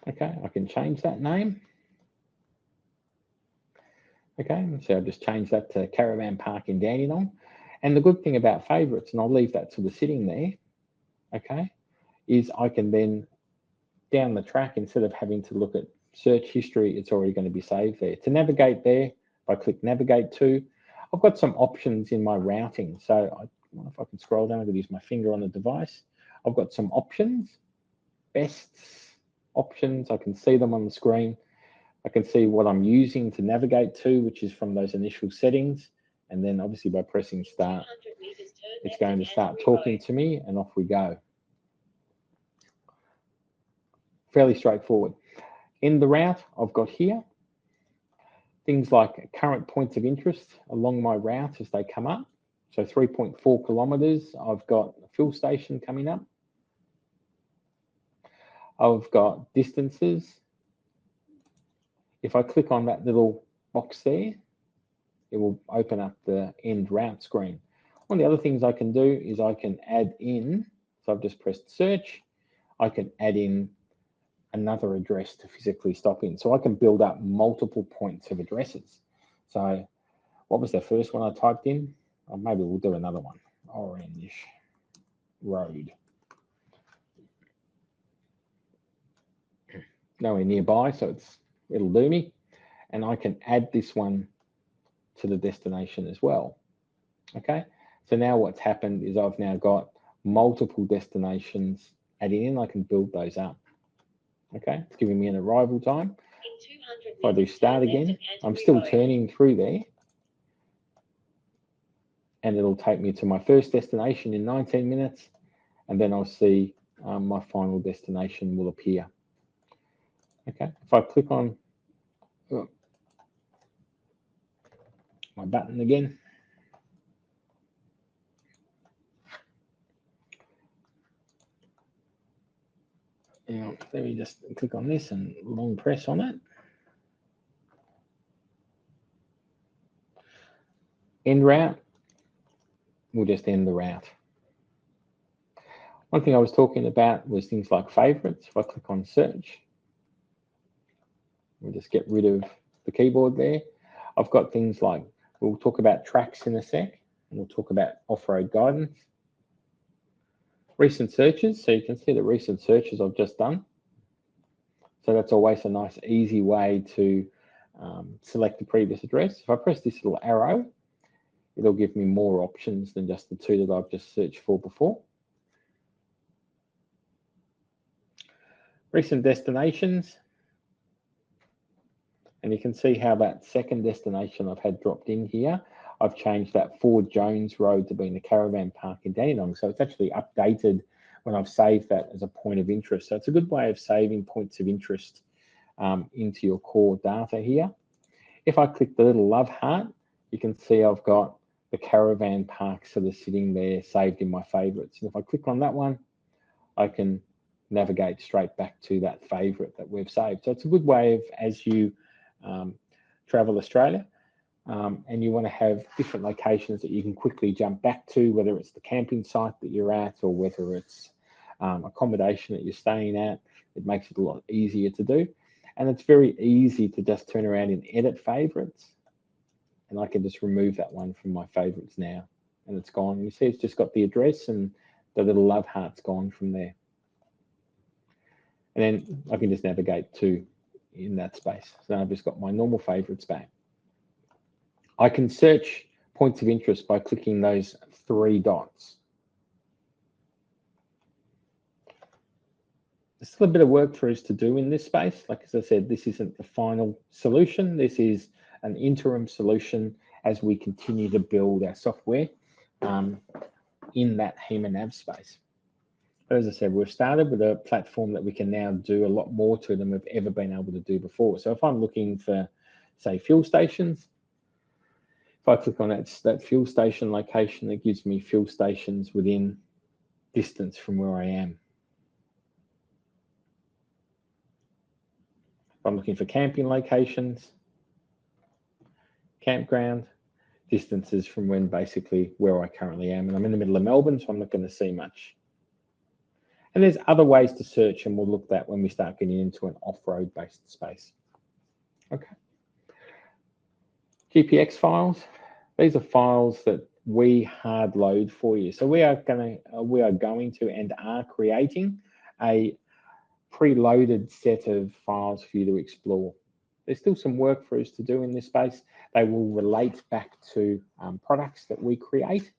Okay, I can change that name. Okay, so I've just changed that to Caravan Park in Dandenong. And the good thing about favorites, and I'll leave that sort of sitting there, okay, is I can then down the track, instead of having to look at search history, it's already going to be saved there. To navigate there, if I click navigate to, I've got some options in my routing. So I wonder if I can scroll down, I could use my finger on the device. I've got some options, best options. I can see them on the screen. I can see what I'm using to navigate to, which is from those initial settings. And then obviously by pressing start, it's going to start talking to me, and off we go. Fairly straightforward. In the route, I've got here things like current points of interest along my route as they come up. So 3.4 kilometers, I've got a fuel station coming up. I've got distances. If I click on that little box there, it will open up the end route screen. One of the other things I can do is I can add in, so I've just pressed search, I can add in another address to physically stop in. So I can build up multiple points of addresses. So what was the first one I typed in? Or maybe we'll do another one. Orange Road. Nowhere nearby, so it'll do me. And I can add this one to the destination as well. Okay, so now what's happened is I've now got multiple destinations adding in. I can build those up. Okay, it's giving me an arrival time. If I do start again, I'm still turning through there, and it'll take me to my first destination in 19 minutes, and then I'll see my final destination will appear. Okay, if I click on my button again, now let me just click on this and long press on it. End route, we'll just end the route. One thing I was talking about was things like favorites. If I click on search, we'll just get rid of the keyboard there. I've got things like, we'll talk about tracks in a sec, and we'll talk about off-road guidance. Recent searches, so you can see the recent searches I've just done. So that's always a nice, easy way to select the previous address. If I press this little arrow, it'll give me more options than just the two that I've just searched for before. Recent destinations. And you can see how that second destination I've had dropped in here. I've changed that Ford Jones Road to being the caravan park in Dandenong. So it's actually updated when I've saved that as a point of interest. So it's a good way of saving points of interest into your core data here. If I click the little love heart, you can see I've got the caravan parks that are sitting there saved in my favorites. And if I click on that one, I can navigate straight back to that favorite that we've saved. So it's a good way of, as you travel Australia and you want to have different locations that you can quickly jump back to, whether it's the camping site that you're at or whether it's accommodation that you're staying at, it makes it a lot easier to do. And it's very easy to just turn around and edit favorites. And I can just remove that one from my favorites now, and it's gone. You see it's just got the address and the little love heart's gone from there. And then I can just navigate to in that space. So I've just got my normal favorites back. I can search points of interest by clicking those three dots. There's still a bit of work for us to do in this space. Like as I said, this isn't the final solution. This is an interim solution as we continue to build our software in that Hema Nav space. But as I said, we've started with a platform that we can now do a lot more to than we've ever been able to do before. So if I'm looking for, say, fuel stations, if I click on that fuel station location, it gives me fuel stations within distance from where I am. If I'm looking for camping locations, campground, distances from when basically where I currently am. And I'm in the middle of Melbourne, so I'm not going to see much. And there's other ways to search, and we'll look at that when we start getting into an off-road based space. Okay. GPX files. These are files that we hard load for you. So we are going to and are creating a preloaded set of files for you to explore. There's still some work for us to do in this space. They will relate back to products that we create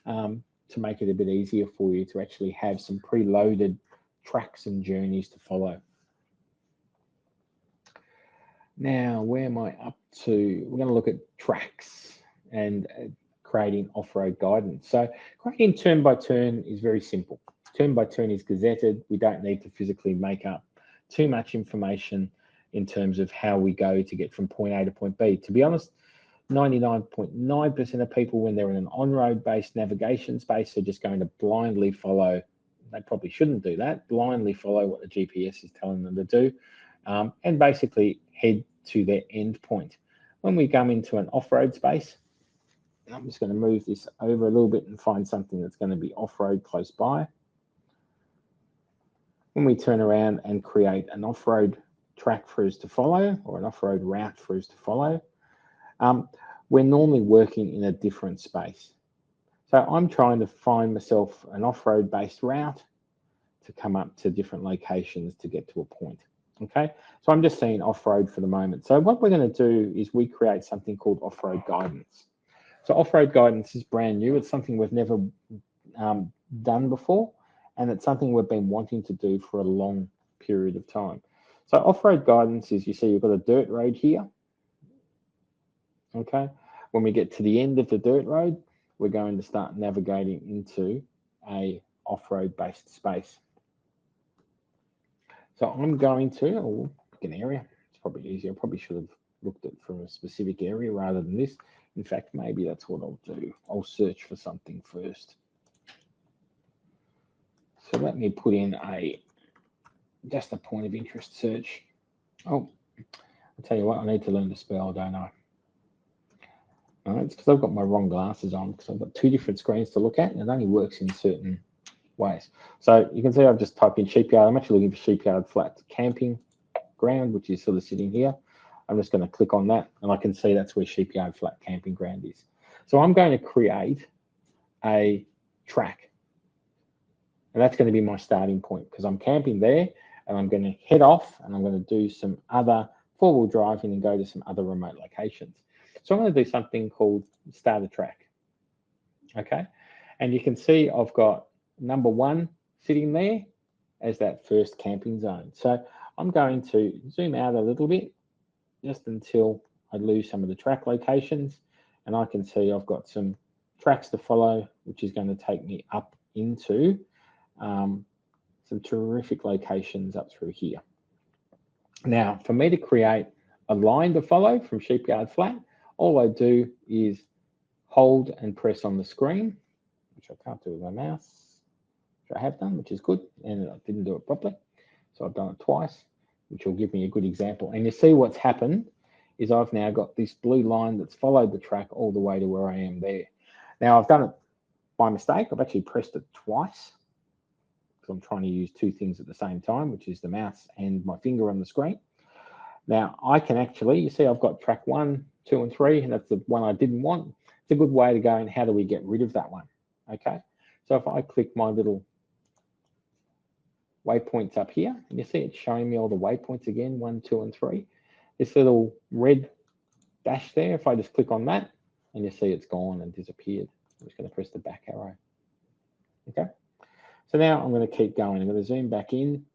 to make it a bit easier for you to actually have some preloaded tracks and journeys to follow. Now, where am I up to? We're going to look at tracks and creating off-road guidance. So creating turn by turn is very simple. Turn by turn is gazetted. We don't need to physically make up too much information in terms of how we go to get from point A to point B. To be honest, 99.9% of people, when they're in an on-road based navigation space, are just going to blindly follow. They probably shouldn't do that, blindly follow what the GPS is telling them to do, and basically head to their end point. When we come into an off-road space, I'm just going to move this over a little bit and find something that's going to be off-road close by. When we turn around and create an off-road track for us to follow, or an off-road route for us to follow, we're normally working in a different space. So I'm trying to find myself an off-road based route to come up to different locations to get to a point. Okay, so I'm just saying off-road for the moment. So what we're going to do is we create something called off-road guidance. So off-road guidance is brand new. It's something we've never done before, and it's something we've been wanting to do for a long period of time. So off-road guidance is, you see you've got a dirt road here. Okay, when we get to the end of the dirt road, we're going to start navigating into a off-road based space. So I'm going to pick an area. It's probably easier. I probably should have looked at from a specific area rather than this. In fact, maybe that's what I'll do. I'll search for something first. So let me put in just a point of interest search. Oh, I'll tell you what, I need to learn to spell, don't I? It's because I've got my wrong glasses on, because I've got two different screens to look at, and it only works in certain ways. So you can see I've just typed in sheepyard. I'm actually looking for sheepyard flat camping ground, which is sort of sitting here. I'm just going to click on that, and I can see that's where sheepyard flat camping ground is. So I'm going to create a track, and that's going to be my starting point, because I'm camping there, and I'm going to head off, and I'm going to do some other four-wheel driving and go to some other remote locations. So I'm going to do something called start a track. Okay, and you can see I've got number 1 sitting there as that first camping zone. So I'm going to zoom out a little bit just until I lose some of the track locations, and I can see I've got some tracks to follow, which is going to take me up into some terrific locations up through here. Now, for me to create a line to follow from sheepyard flat, all I do is hold and press on the screen, which I can't do with my mouse, which I have done, which is good, and I didn't do it properly. So I've done it twice, which will give me a good example. And you see what's happened is I've now got this blue line that's followed the track all the way to where I am there. Now I've done it by mistake. I've actually pressed it twice, because I'm trying to use two things at the same time, which is the mouse and my finger on the screen. Now I can actually, you see I've got track 1, 2, and 3, and that's the one I didn't want. It's a good way to go, and how do we get rid of that one? Okay, so if I click my little waypoints up here, and you see it's showing me all the waypoints again, 1, 2, and 3. This little red dash there, if I just click on that, and you see it's gone and disappeared. I'm just going to press the back arrow. Okay, so now I'm going to keep going. I'm going to zoom back in.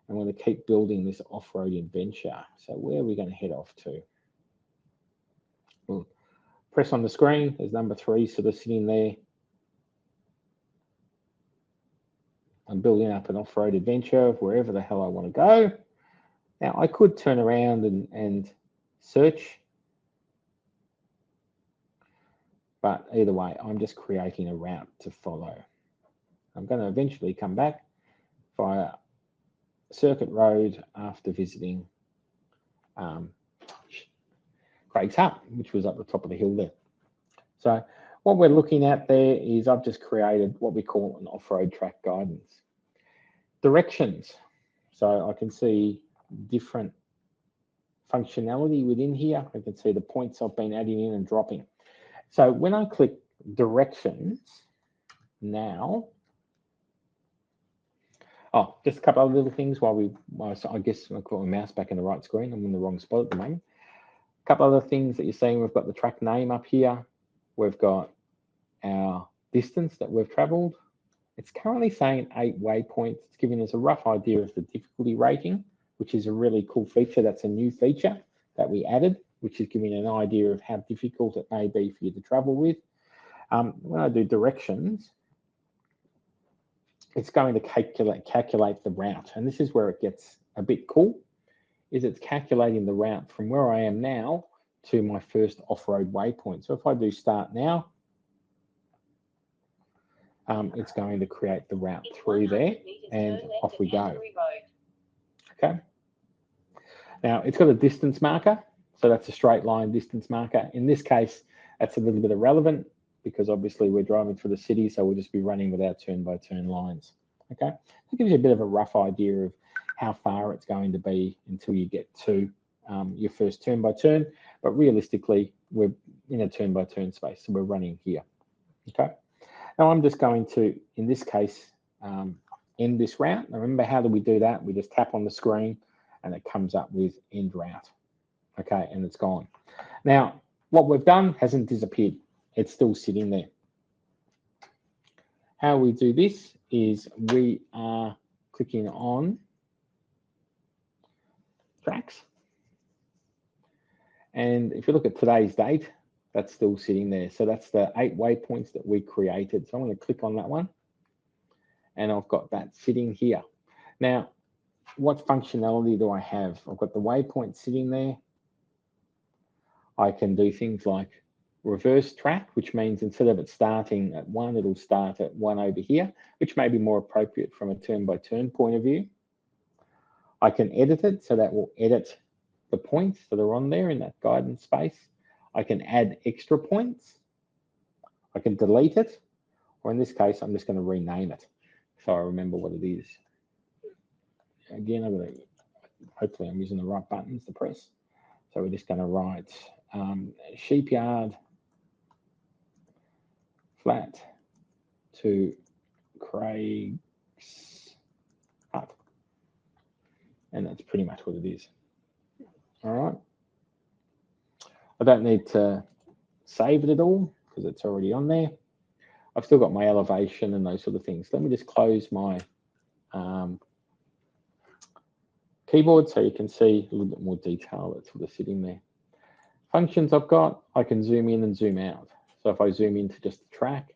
I'm going to keep building this off-road adventure. So where are we going to head off to? We'll press on the screen. There's number 3 sort of sitting there. I'm building up an off-road adventure of wherever the hell I want to go. Now, I could turn around and search, but either way, I'm just creating a route to follow. I'm going to eventually come back via Circuit Road after visiting Craig's Hut, which was up the top of the hill there. So what we're looking at there is I've just created what we call an off-road track guidance. Directions. So I can see different functionality within here. I can see the points I've been adding in and dropping. So when I click directions now, Oh, just a couple of little things so I guess I've got my mouse back in the right screen. I'm in the wrong spot at the moment. A couple other things that you're seeing, we've got the track name up here. We've got our distance that we've traveled. It's currently saying 8 waypoints. It's giving us a rough idea of the difficulty rating, which is a really cool feature. That's a new feature that we added, which is giving an idea of how difficult it may be for you to travel with. When I do directions, it's going to calculate the route. And this is where it gets a bit cool, is it's calculating the route from where I am now to my first off-road waypoint. So if I do start now, it's going to create the route through there, and off we go. Okay. Now it's got a distance marker, so that's a straight line distance marker. In this case, that's a little bit irrelevant because obviously we're driving through the city, so we'll just be running with our turn-by-turn lines. Okay, that gives you a bit of a rough idea of how far it's going to be until you get to your first turn-by-turn. But realistically, we're in a turn-by-turn space, so we're running here. Okay. Now I'm just going to, in this case, end this route. Now remember, how do we do that? We just tap on the screen and it comes up with end route. Okay, and it's gone. Now, what we've done hasn't disappeared. It's still sitting there. How we do this is we are clicking on tracks. And if you look at today's date, that's still sitting there. So that's the 8 waypoints that we created. So I'm going to click on that one. And I've got that sitting here. Now, what functionality do I have? I've got the waypoint sitting there. I can do things like reverse track, which means instead of it starting at 1, it'll start at 1 over here, which may be more appropriate from a turn-by-turn point of view. I can edit it, so that will edit the points that are on there in that guidance space. I can add extra points. I can delete it, or in this case, I'm just going to rename it so I remember what it is. Again, hopefully I'm using the right buttons to press. So we're just going to write Sheepyard flat to Craig's hut. And that's pretty much what it is. All right. I don't need to save it at all because it's already on there. I've still got my elevation and those sort of things. Let me just close my keyboard so you can see a little bit more detail that's sort of sitting there. Functions I've got, I can zoom in and zoom out. So if I zoom into just the track,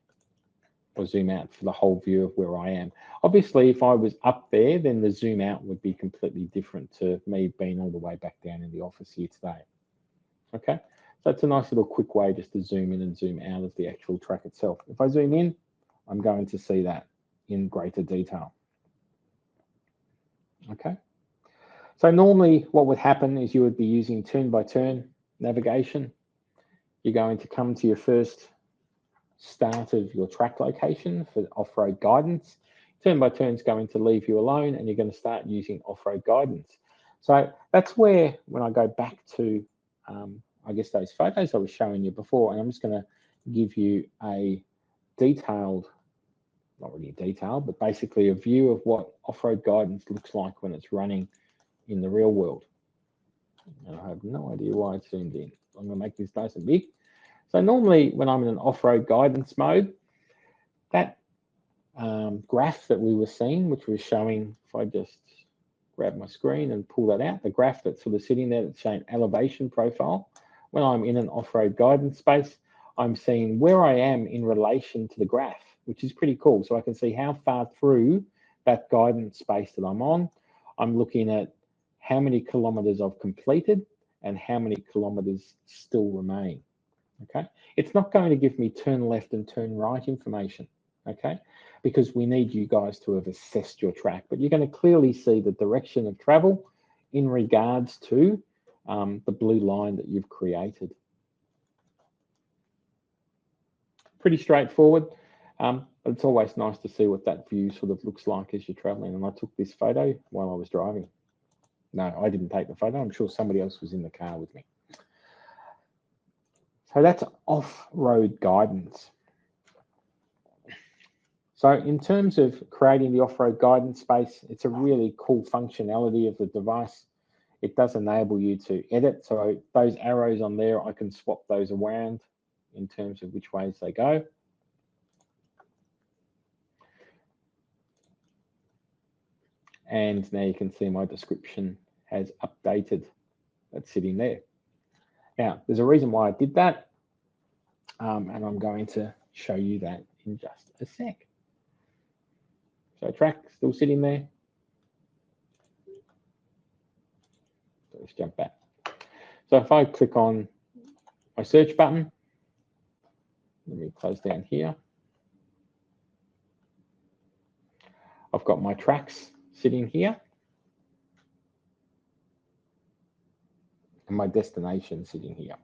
or zoom out for the whole view of where I am. Obviously, if I was up there, then the zoom out would be completely different to me being all the way back down in the office here today. Okay, so it's a nice little quick way just to zoom in and zoom out of the actual track itself. If I zoom in, I'm going to see that in greater detail. Okay, so normally what would happen is you would be using turn-by-turn navigation. You're going to come to your first start of your track location for off-road guidance. Turn-by-turn is going to leave you alone and you're going to start using off-road guidance. So that's where, when I go back to, I guess, those photos I was showing you before, and I'm just going to give you a detailed, not really detailed, but basically a view of what off-road guidance looks like when it's running in the real world. And I have no idea why it's zoomed in. I'm going to make this nice and big. So normally when I'm in an off-road guidance mode, that graph that we were seeing, which was showing, if I just grab my screen and pull that out, the graph that's sort of sitting there that's showing elevation profile. When I'm in an off-road guidance space, I'm seeing where I am in relation to the graph, which is pretty cool. So I can see how far through that guidance space that I'm on. I'm looking at how many kilometers I've completed and how many kilometers still remain. Okay, it's not going to give me turn left and turn right information, okay, because we need you guys to have assessed your track, but you're going to clearly see the direction of travel in regards to the blue line that you've created. Pretty straightforward, but it's always nice to see what that view sort of looks like as you're traveling. And I took this photo while I was driving. No, I didn't take the photo. I'm sure somebody else was in the car with me. So that's off-road guidance. So in terms of creating the off-road guidance space, it's a really cool functionality of the device. It does enable you to edit. So those arrows on there, I can swap those around in terms of which ways they go. And now you can see my description has updated. That's sitting there. Now, there's a reason why I did that. And I'm going to show you that in just a sec. So track still sitting there. So let's jump back. So if I click on my search button, let me close down here. I've got my tracks sitting here and my destination sitting here.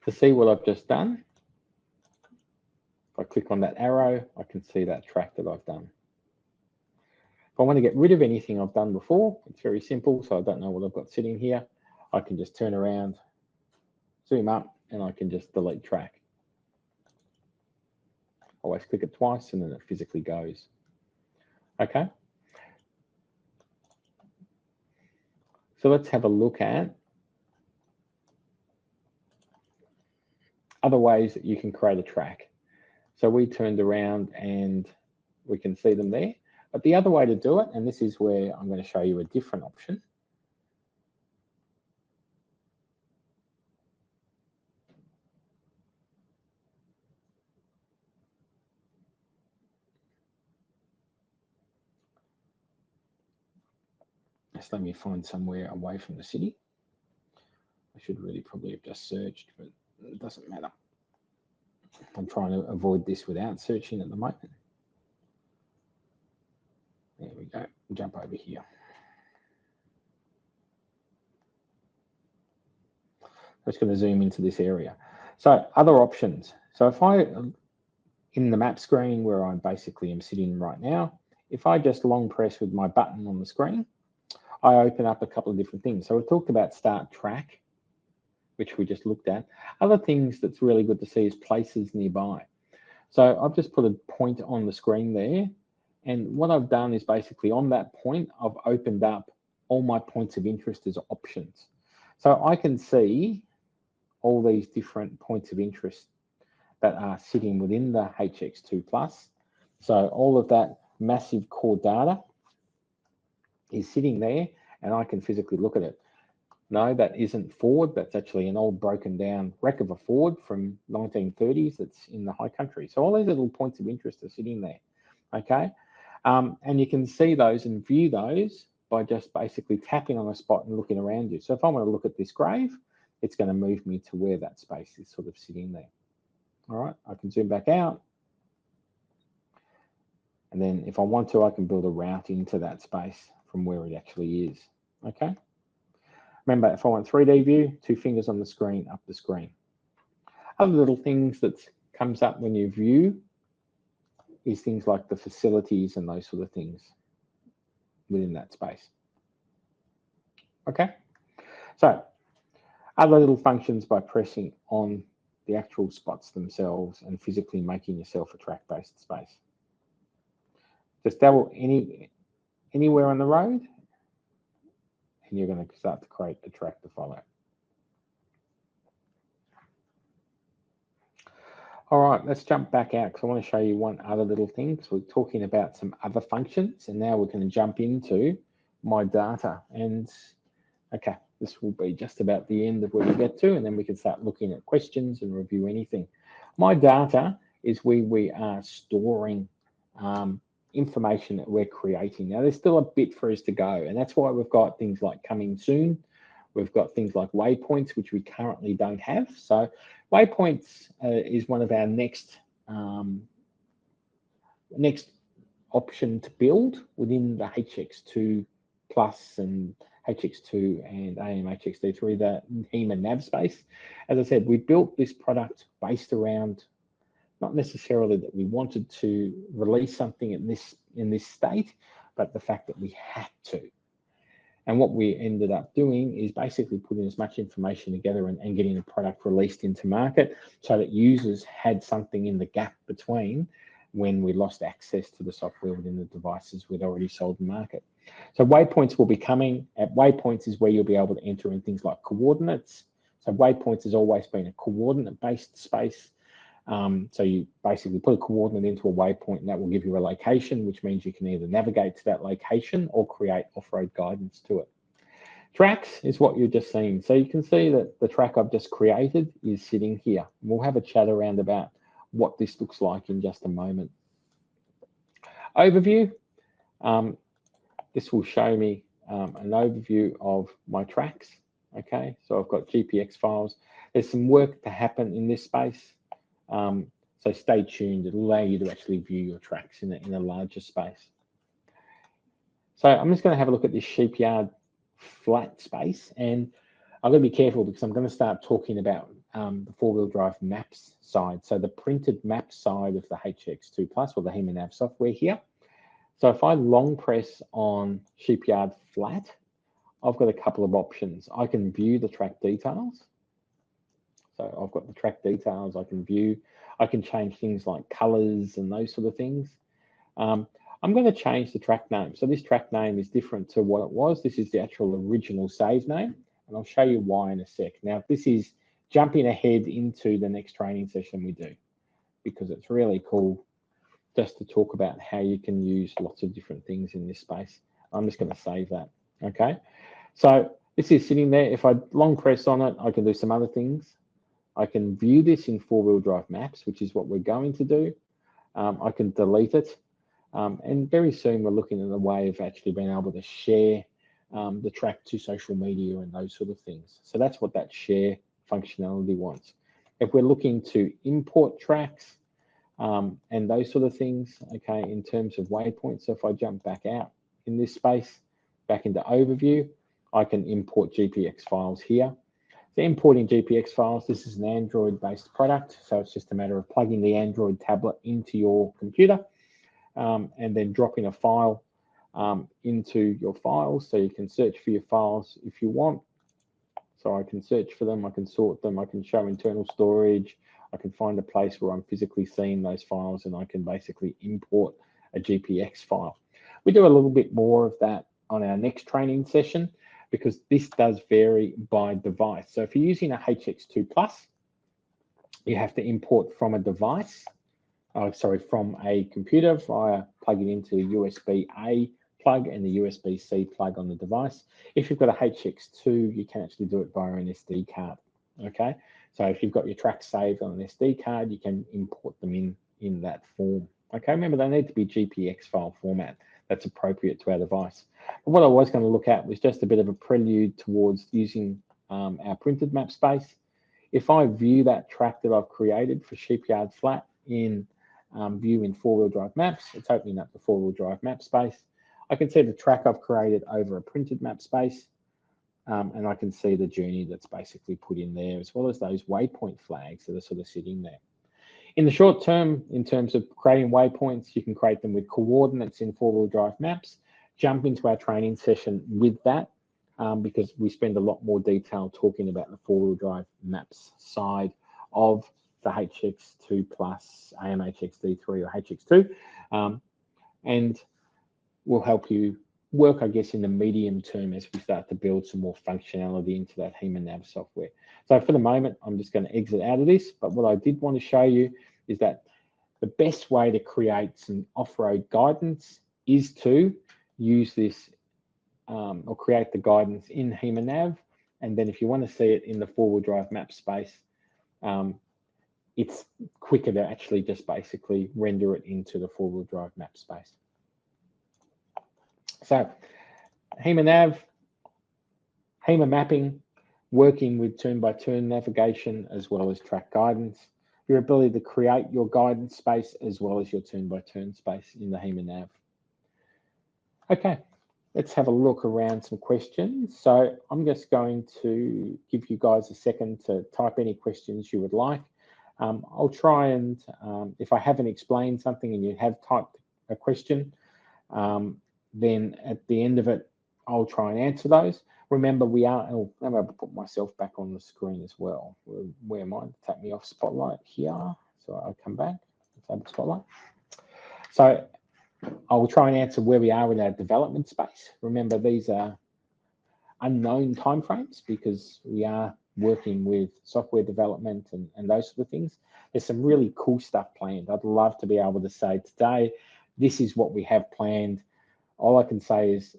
To see what I've just done, if I click on that arrow, I can see that track that I've done. If I want to get rid of anything I've done before, it's very simple. So I don't know what I've got sitting here. I can just turn around, zoom up, and I can just delete track. Always click it twice and then it physically goes. Okay. So let's have a look at other ways that you can create a track. So we turned around and we can see them there. But the other way to do it, and this is where I'm going to show you a different option. Just let me find somewhere away from the city. I should really probably have just searched, but it doesn't matter. I'm trying to avoid this without searching at the moment. There we go. Jump over here. I'm just going to zoom into this area. So other options. So if I, in the map screen where I basically am sitting right now, if I just long press with my button on the screen, I open up a couple of different things. So we talked about start track, which we just looked at. Other things that's really good to see is places nearby. So I've just put a point on the screen there. And what I've done is basically on that point, I've opened up all my points of interest as options. So I can see all these different points of interest that are sitting within the HX2 Plus. So all of that massive core data is sitting there and I can physically look at it. No, that isn't Ford. That's actually an old broken down wreck of a Ford from 1930s that's in the high country. So all these little points of interest are sitting there, okay? And you can see those and view those by just basically tapping on a spot and looking around you. So if I want to look at this grave, it's going to move me to where that space is sort of sitting there. All right, I can zoom back out. And then if I want to, I can build a route into that space from where it actually is, okay? Remember, if I want 3D view, 2 fingers on the screen, up the screen. Other little things that comes up when you view is things like the facilities and those sort of things within that space. Okay, so other little functions by pressing on the actual spots themselves and physically making yourself a track-based space. Just dabble anywhere on the road and you're going to start to create a track to follow. All right, let's jump back out because I want to show you one other little thing. So we're talking about some other functions and now we're going to jump into my data. And okay, this will be just about the end of where we get to, and then we can start looking at questions and review anything. My data is where we are storing information that we're creating. Now, there's still a bit for us to go, and that's why we've got things like coming soon. We've got things like waypoints, which we currently don't have. So waypoints is one of our next option to build within the HX2 Plus and HX2 and HX3, the Hema Nav space. As I said, we built this product based around not necessarily that we wanted to release something in this state, but the fact that we had to. And what we ended up doing is basically putting as much information together and getting a product released into market so that users had something in the gap between when we lost access to the software within the devices we'd already sold in market. So Waypoints will be coming. At Waypoints is where you'll be able to enter in things like coordinates. So Waypoints has always been a coordinate-based space. So you basically put a coordinate into a waypoint and that will give you a location, which means you can either navigate to that location or create off-road guidance to it. Tracks is what you're just seeing. So you can see that the track I've just created is sitting here. We'll have a chat around about what this looks like in just a moment. Overview. This will show me an overview of my tracks. Okay, so I've got GPX files. There's some work to happen in this space. So stay tuned. It'll allow you to actually view your tracks in a larger space. So I'm just going to have a look at this sheepyard flat space, and I'm going to be careful because I'm going to start talking about the four-wheel drive maps side. So the printed map side of the HX2 Plus or the Hema Nav software here. So if I long press on sheepyard flat, I've got a couple of options. I can view the track details. So I've got the track details I can view. I can change things like colors and those sort of things. I'm going to change the track name. So this track name is different to what it was. This is the actual original save name, and I'll show you why in a sec. Now, this is jumping ahead into the next training session we do, because it's really cool just to talk about how you can use lots of different things in this space. I'm just going to save that, okay? So this is sitting there. If I long press on it, I can do some other things. I can view this in four-wheel drive maps, which is what we're going to do. I can delete it. And very soon we're looking at a way of actually being able to share the track to social media and those sort of things. So that's what that share functionality wants. If we're looking to import tracks and those sort of things, okay, in terms of waypoints, so if I jump back out in this space, back into overview, I can import GPX files here. So importing GPX files, this is an Android-based product, so it's just a matter of plugging the Android tablet into your computer and then dropping a file into your files, so you can search for your files if you want. So I can search for them, I can sort them, I can show internal storage, I can find a place where I'm physically seeing those files, and I can basically import a GPX file. We do a little bit more of that on our next training session, because this does vary by device. So if you're using a HX2 Plus, you have to import from a device, from a computer via plugging into a USB-A plug and the USB-C plug on the device. If you've got a HX2, you can actually do it via an SD card, okay? So if you've got your tracks saved on an SD card, you can import them in that form, okay? Remember, they need to be GPX file format that's appropriate to our device. But what I was going to look at was just a bit of a prelude towards using our printed map space. If I view that track that I've created for Sheepyard Flat in view in four-wheel drive maps, it's opening up the four-wheel drive map space. I can see the track I've created over a printed map space, and I can see the journey that's basically put in there, as well as those waypoint flags that are sort of sitting there. In the short term, in terms of creating waypoints, you can create them with coordinates in four-wheel drive maps. Jump into our training session with that, because we spend a lot more detail talking about the four-wheel drive maps side of the HX2 Plus, AMHXD3 or HX2, and will help you work, I guess, in the medium term as we start to build some more functionality into that Hema Nav software. So for the moment, I'm just going to exit out of this, but what I did want to show you is that the best way to create some off-road guidance is to use this or create the guidance in Hema Nav, and then if you want to see it in the four-wheel drive map space, it's quicker to actually just basically render it into the four-wheel drive map space. So Hema Nav, Hema mapping, working with turn-by-turn navigation as well as track guidance, your ability to create your guidance space as well as your turn-by-turn space in the Hema Nav. Okay, let's have a look around some questions. So I'm just going to give you guys a second to type any questions you would like. I'll try and, if I haven't explained something and you have typed a question, then at the end of it, I'll try and answer those. Remember, we are, oh, I'm able to put myself back on the screen as well. Where am I? Take me off Spotlight here. So I'll come back. Let's Spotlight. So I will try and answer where we are in our development space. Remember, these are unknown timeframes because we are working with software development and those sort of things. There's some really cool stuff planned. I'd love to be able to say today, this is what we have planned. All I can say is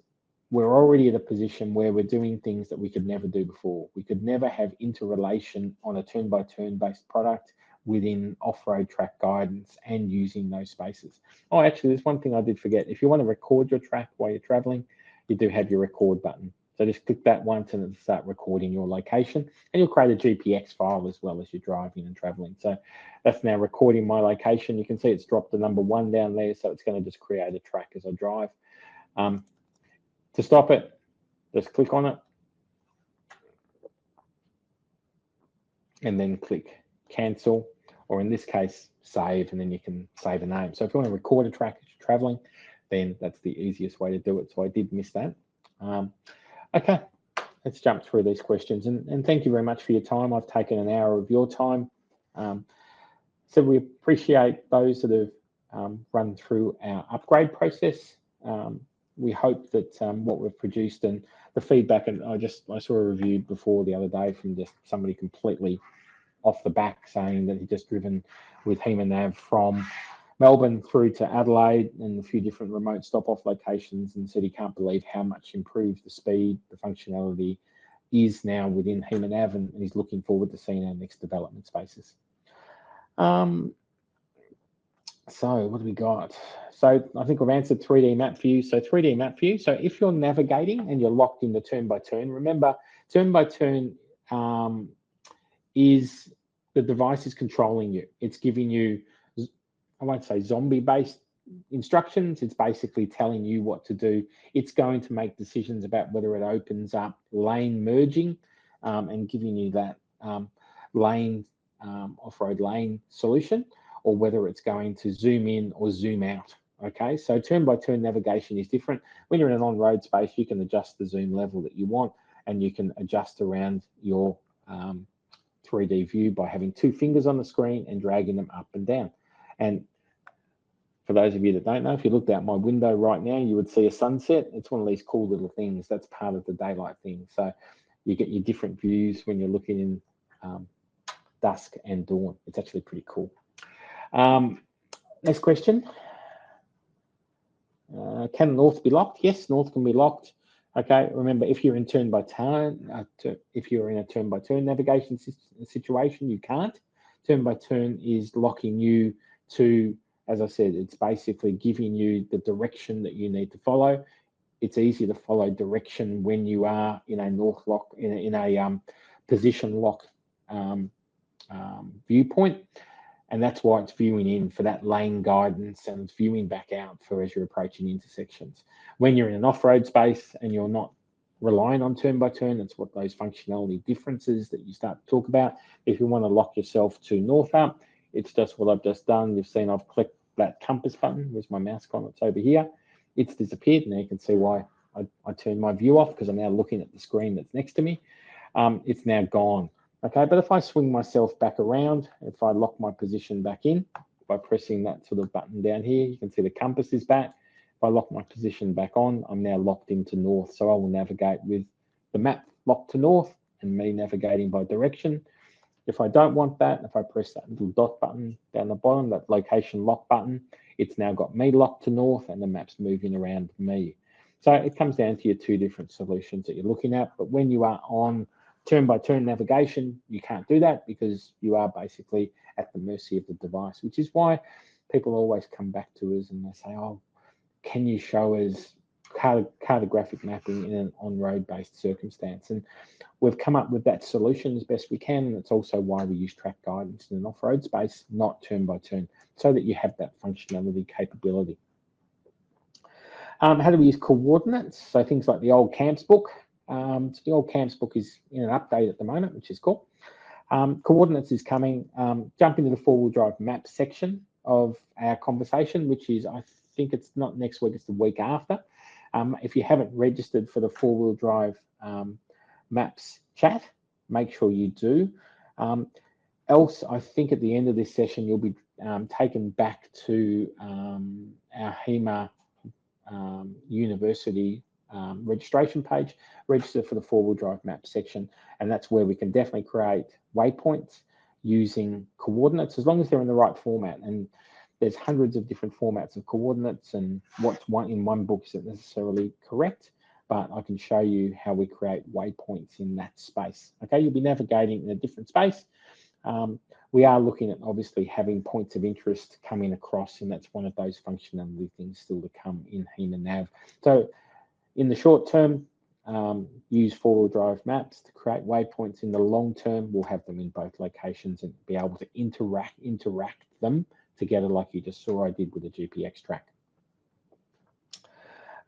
we're already at a position where we're doing things that we could never do before. We could never have interrelation on a turn-by-turn based product within off-road track guidance and using those spaces. Oh, actually, there's one thing I did forget. If you want to record your track while you're traveling, you do have your record button. So just click that once and it'll start recording your location, and you'll create a GPX file as well as you're driving and traveling. So that's now recording my location. You can see it's dropped the number 1 down there, so it's going to just create a track as I drive. To stop it, just click on it and then click cancel, or in this case, save, and then you can save a name. So if you want to record a track as you're traveling, then that's the easiest way to do it. So I did miss that. Okay, let's jump through these questions. And thank you very much for your time. I've taken an hour of your time. So we appreciate those that have run through our upgrade process. We hope that what we've produced and the feedback, and I saw a review before the other day from just somebody completely off the back saying that he'd just driven with Hema Nav from Melbourne through to Adelaide and a few different remote stop-off locations, and said he can't believe how much improved the speed, the functionality is now within Hema Nav, and he's looking forward to seeing our next development spaces. So what do we got? So I think we've answered 3D map view. So 3D map view. So if you're navigating and you're locked in the turn by turn, remember turn by turn is the device is controlling you. It's giving you, I won't say zombie-based instructions. It's basically telling you what to do. It's going to make decisions about whether it opens up lane merging and giving you that lane off-road lane solution, or whether it's going to zoom in or zoom out. Okay, so turn-by-turn navigation is different. When you're in an on-road space, you can adjust the zoom level that you want, and you can adjust around your 3D view by having 2 fingers on the screen and dragging them up and down. And for those of you that don't know, if you looked out my window right now, you would see a sunset. It's one of these cool little things. That's part of the daylight thing. So you get your different views when you're looking in dusk and dawn. It's actually pretty cool. Next question. Can north be locked? Yes, north can be locked. Okay, remember, if you're in turn by turn, if you're in a turn by turn navigation situation, you can't. Turn by turn is locking you to, as I said, it's basically giving you the direction that you need to follow. It's easy to follow direction when you are in a north lock, in a position lock viewpoint. And that's why it's viewing in for that lane guidance, and it's viewing back out for as you're approaching intersections. When you're in an off-road space and you're not relying on turn by turn, that's what those functionality differences that you start to talk about. If you want to lock yourself to north up, it's just what I've just done. You've seen I've clicked that compass button. Where's my mouse gone? It's over here. It's disappeared. Now you can see why I turned my view off, because I'm now looking at the screen that's next to me. It's now gone. Okay, but if I swing myself back around, if I lock my position back in by pressing that sort of button down here, you can see the compass is back. If I lock my position back on, I'm now locked into north. So I will navigate with the map locked to north and me navigating by direction. If I don't want that, if I press that little dot button down the bottom, that location lock button, it's now got me locked to north and the map's moving around me. So it comes down to your 2 different solutions that you're looking at. But when you are on turn-by-turn navigation, you can't do that because you are basically at the mercy of the device, which is why people always come back to us and they say, oh, can you show us cartographic mapping in an on-road based circumstance? And we've come up with that solution as best we can, and it's also why we use track guidance in an off-road space, not turn-by-turn, so that you have that functionality capability. How do we use coordinates? So things like the old camps book. So the old camps book is in an update at the moment, which is cool. Coordinates is coming. Jump into the 4-wheel drive map section of our conversation, which is, I think it's not next week, it's the week after. If you haven't registered for the four-wheel drive maps chat, make sure you do. Else, I think at the end of this session, you'll be taken back to our Hema University registration page, register for the four-wheel drive map section, and that's where we can definitely create waypoints using coordinates, as long as they're in the right format. And there's hundreds of different formats of coordinates, and what's in one book isn't necessarily correct, but I can show you how we create waypoints in that space. Okay, you'll be navigating in a different space. We are looking at obviously having points of interest coming across, and that's one of those functionality things still to come in Hema Nav. So in the short term, use four-wheel drive maps to create waypoints. In the long term, we'll have them in both locations and be able to interact them together like you just saw I did with the GPX track.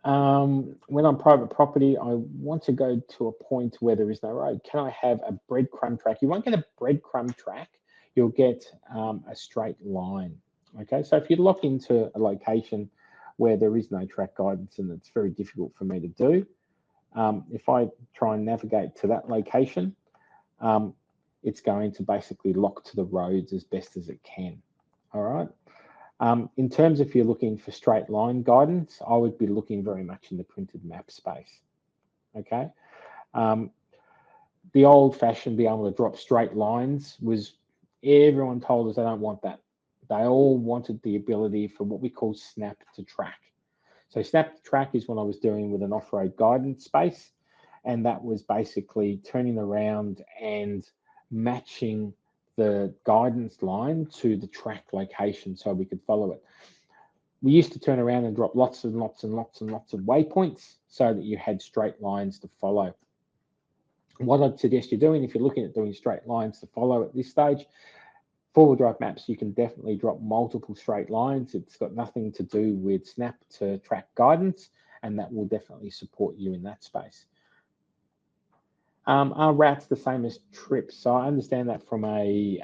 When on private property, I want to go to a point where there is no road. Can I have a breadcrumb track? You won't get a breadcrumb track, you'll get a straight line. Okay, so if you lock into a location where there is no track guidance and it's very difficult for me to do, if I try and navigate to that location, it's going to basically lock to the roads as best as it can. All right. In terms of if you're looking for straight line guidance, I would be looking very much in the printed map space. Okay. The old fashioned be able to drop straight lines was, everyone told us they don't want that. They all wanted the ability for what we call snap to track. So snap to track is what I was doing with an off-road guidance space. And that was basically turning around and matching the guidance line to the track location so we could follow it. We used to turn around and drop lots and lots and lots and lots of waypoints so that you had straight lines to follow. What I'd suggest you're doing, if you're looking at doing straight lines to follow at this stage, four-wheel drive maps, you can definitely drop multiple straight lines. It's got nothing to do with snap to track guidance, and that will definitely support you in that space. Are routes the same as trips? So I understand that from a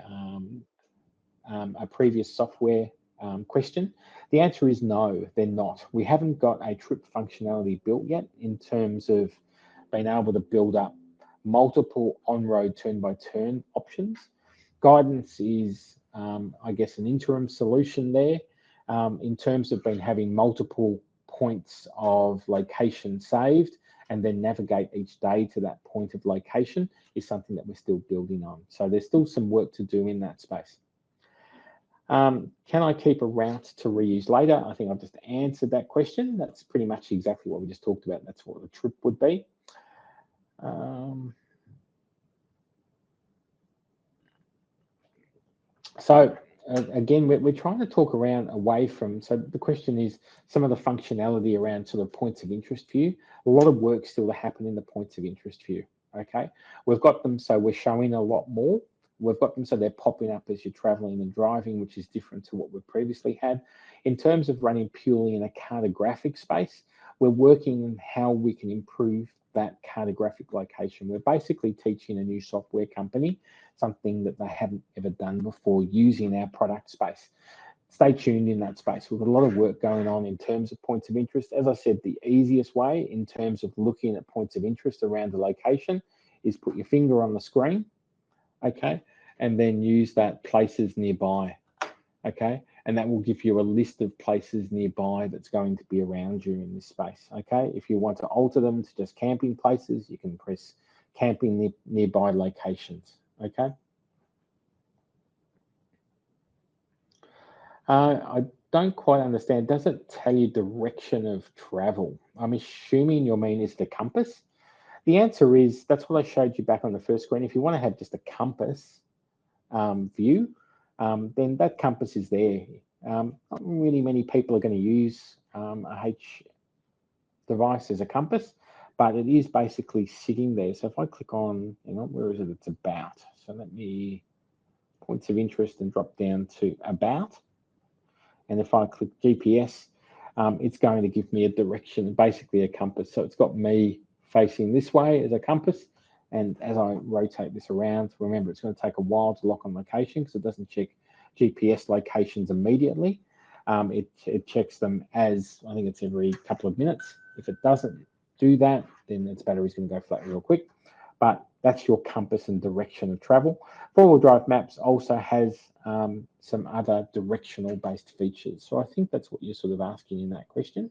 previous software question. The answer is no, they're not. We haven't got a trip functionality built yet in terms of being able to build up multiple on-road turn-by-turn options. Guidance is, I guess, an interim solution there. In terms of having multiple points of location saved and then navigate each day to that point of location is something that we're still building on. So there's still some work to do in that space. Can I keep a route to reuse later? I think I've just answered that question. That's pretty much exactly what we just talked about. That's what the trip would be. So again, we're trying to talk around away from, so the question is some of the functionality around sort of points of interest view. A lot of work still to happen in the points of interest view, okay? We've got them so we're showing a lot more. We've got them so they're popping up as you're traveling and driving, which is different to what we previously had. In terms of running purely in a cartographic space, we're working on how we can improve that cartographic location. We're basically teaching a new software company something that they haven't ever done before using our product space. Stay tuned in that space. We've got a lot of work going on in terms of points of interest. As I said, the easiest way in terms of looking at points of interest around the location is put your finger on the screen, okay, and then use that places nearby, okay, and that will give you a list of places nearby that's going to be around you in this space, okay. If you want to alter them to just camping places, you can press camping nearby locations, okay. I don't quite understand. Does it tell you direction of travel? I'm assuming your mean is the compass. The answer is, that's what I showed you back on the first screen. If you want to have just a compass view, then that compass is there. Not really many people are going to use a H device as a compass, but it is basically sitting there. So if I click on, where is it? It's about. So let me points of interest and drop down to about. And if I click GPS, it's going to give me a direction, basically a compass. So it's got me facing this way as a compass. And as I rotate this around, remember, it's going to take a while to lock on location because it doesn't check GPS locations immediately. It checks them as, I think it's every couple of minutes. If it doesn't do that, then its battery's going to go flat real quick. But that's your compass and direction of travel. Four-wheel drive maps also has some other directional based features. So I think that's what you're sort of asking in that question.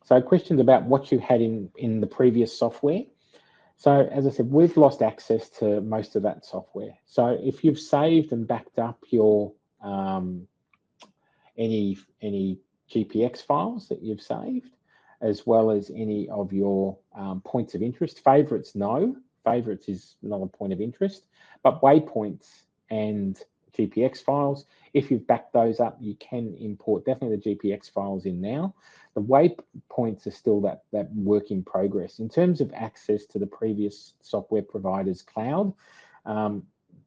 So questions about what you had in the previous software. So as I said, we've lost access to most of that software. So if you've saved and backed up your any GPX files that you've saved, as well as any of your points of interest, favorites, no. Favorites is not a point of interest, but waypoints and GPX files, if you've backed those up, you can import definitely the GPX files in now. The waypoints are still that work in progress. In terms of access to the previous software provider's cloud,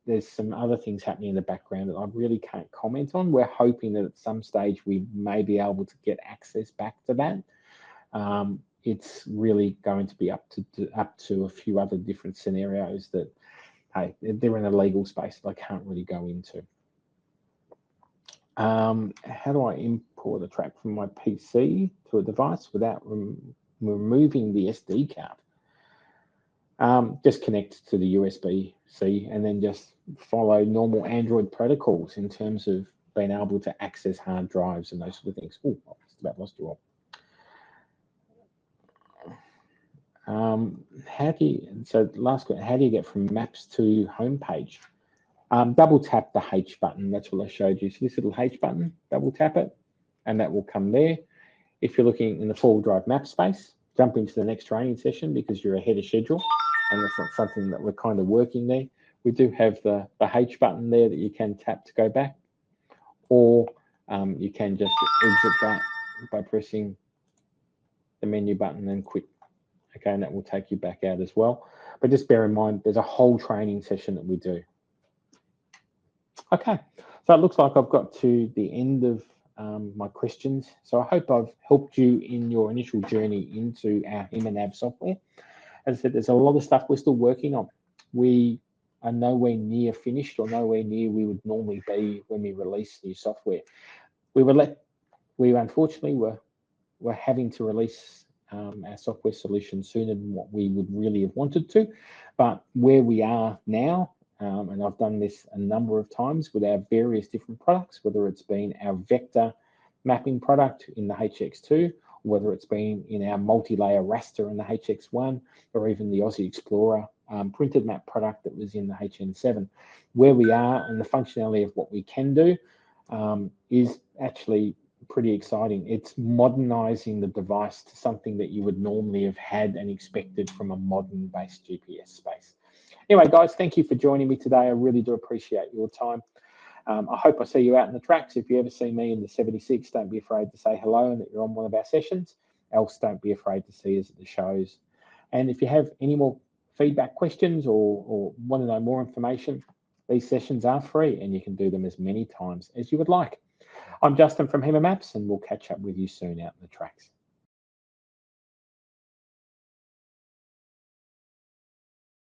there's some other things happening in the background that I really can't comment on. We're hoping that at some stage we may be able to get access back to that. It's really going to be up to a few other different scenarios that, hey, they're in a legal space that I can't really go into. How do I import a track from my PC to a device without removing the SD card? Just connect to the USB-C and then just follow normal Android protocols in terms of being able to access hard drives and those sort of things. Oh, I just about lost you all. Last question, how do you get from maps to homepage? Double tap the H button. That's what I showed you. So this little H button, double tap it, and that will come there. If you're looking in the four-wheel drive map space, jump into the next training session because you're ahead of schedule, and that's not something that we're kind of working there. We do have the H button there that you can tap to go back, or you can just exit that by pressing the menu button and quit. Okay, and that will take you back out as well. But just bear in mind, there's a whole training session that we do. Okay, so it looks like I've got to the end of my questions. So I hope I've helped you in your initial journey into our Hema Nav software. As I said, there's a lot of stuff we're still working on. We are nowhere near finished or nowhere near we would normally be when we release new software. We unfortunately were having to release our software solution sooner than what we would really have wanted to. But where we are now, and I've done this a number of times with our various different products, whether it's been our vector mapping product in the HX2, whether it's been in our multi-layer raster in the HX1, or even the Aussie Explorer printed map product that was in the HN7. Where we are and the functionality of what we can do is actually pretty exciting. It's modernizing the device to something that you would normally have had and expected from a modern-based GPS space. Anyway, guys, thank you for joining me today. I really do appreciate your time. I hope I see you out in the tracks. If you ever see me in the 76, don't be afraid to say hello and that you're on one of our sessions. Else, don't be afraid to see us at the shows. And if you have any more feedback questions or want to know more information, these sessions are free and you can do them as many times as you would like. I'm Justin from Hema Maps, and we'll catch up with you soon out in the tracks.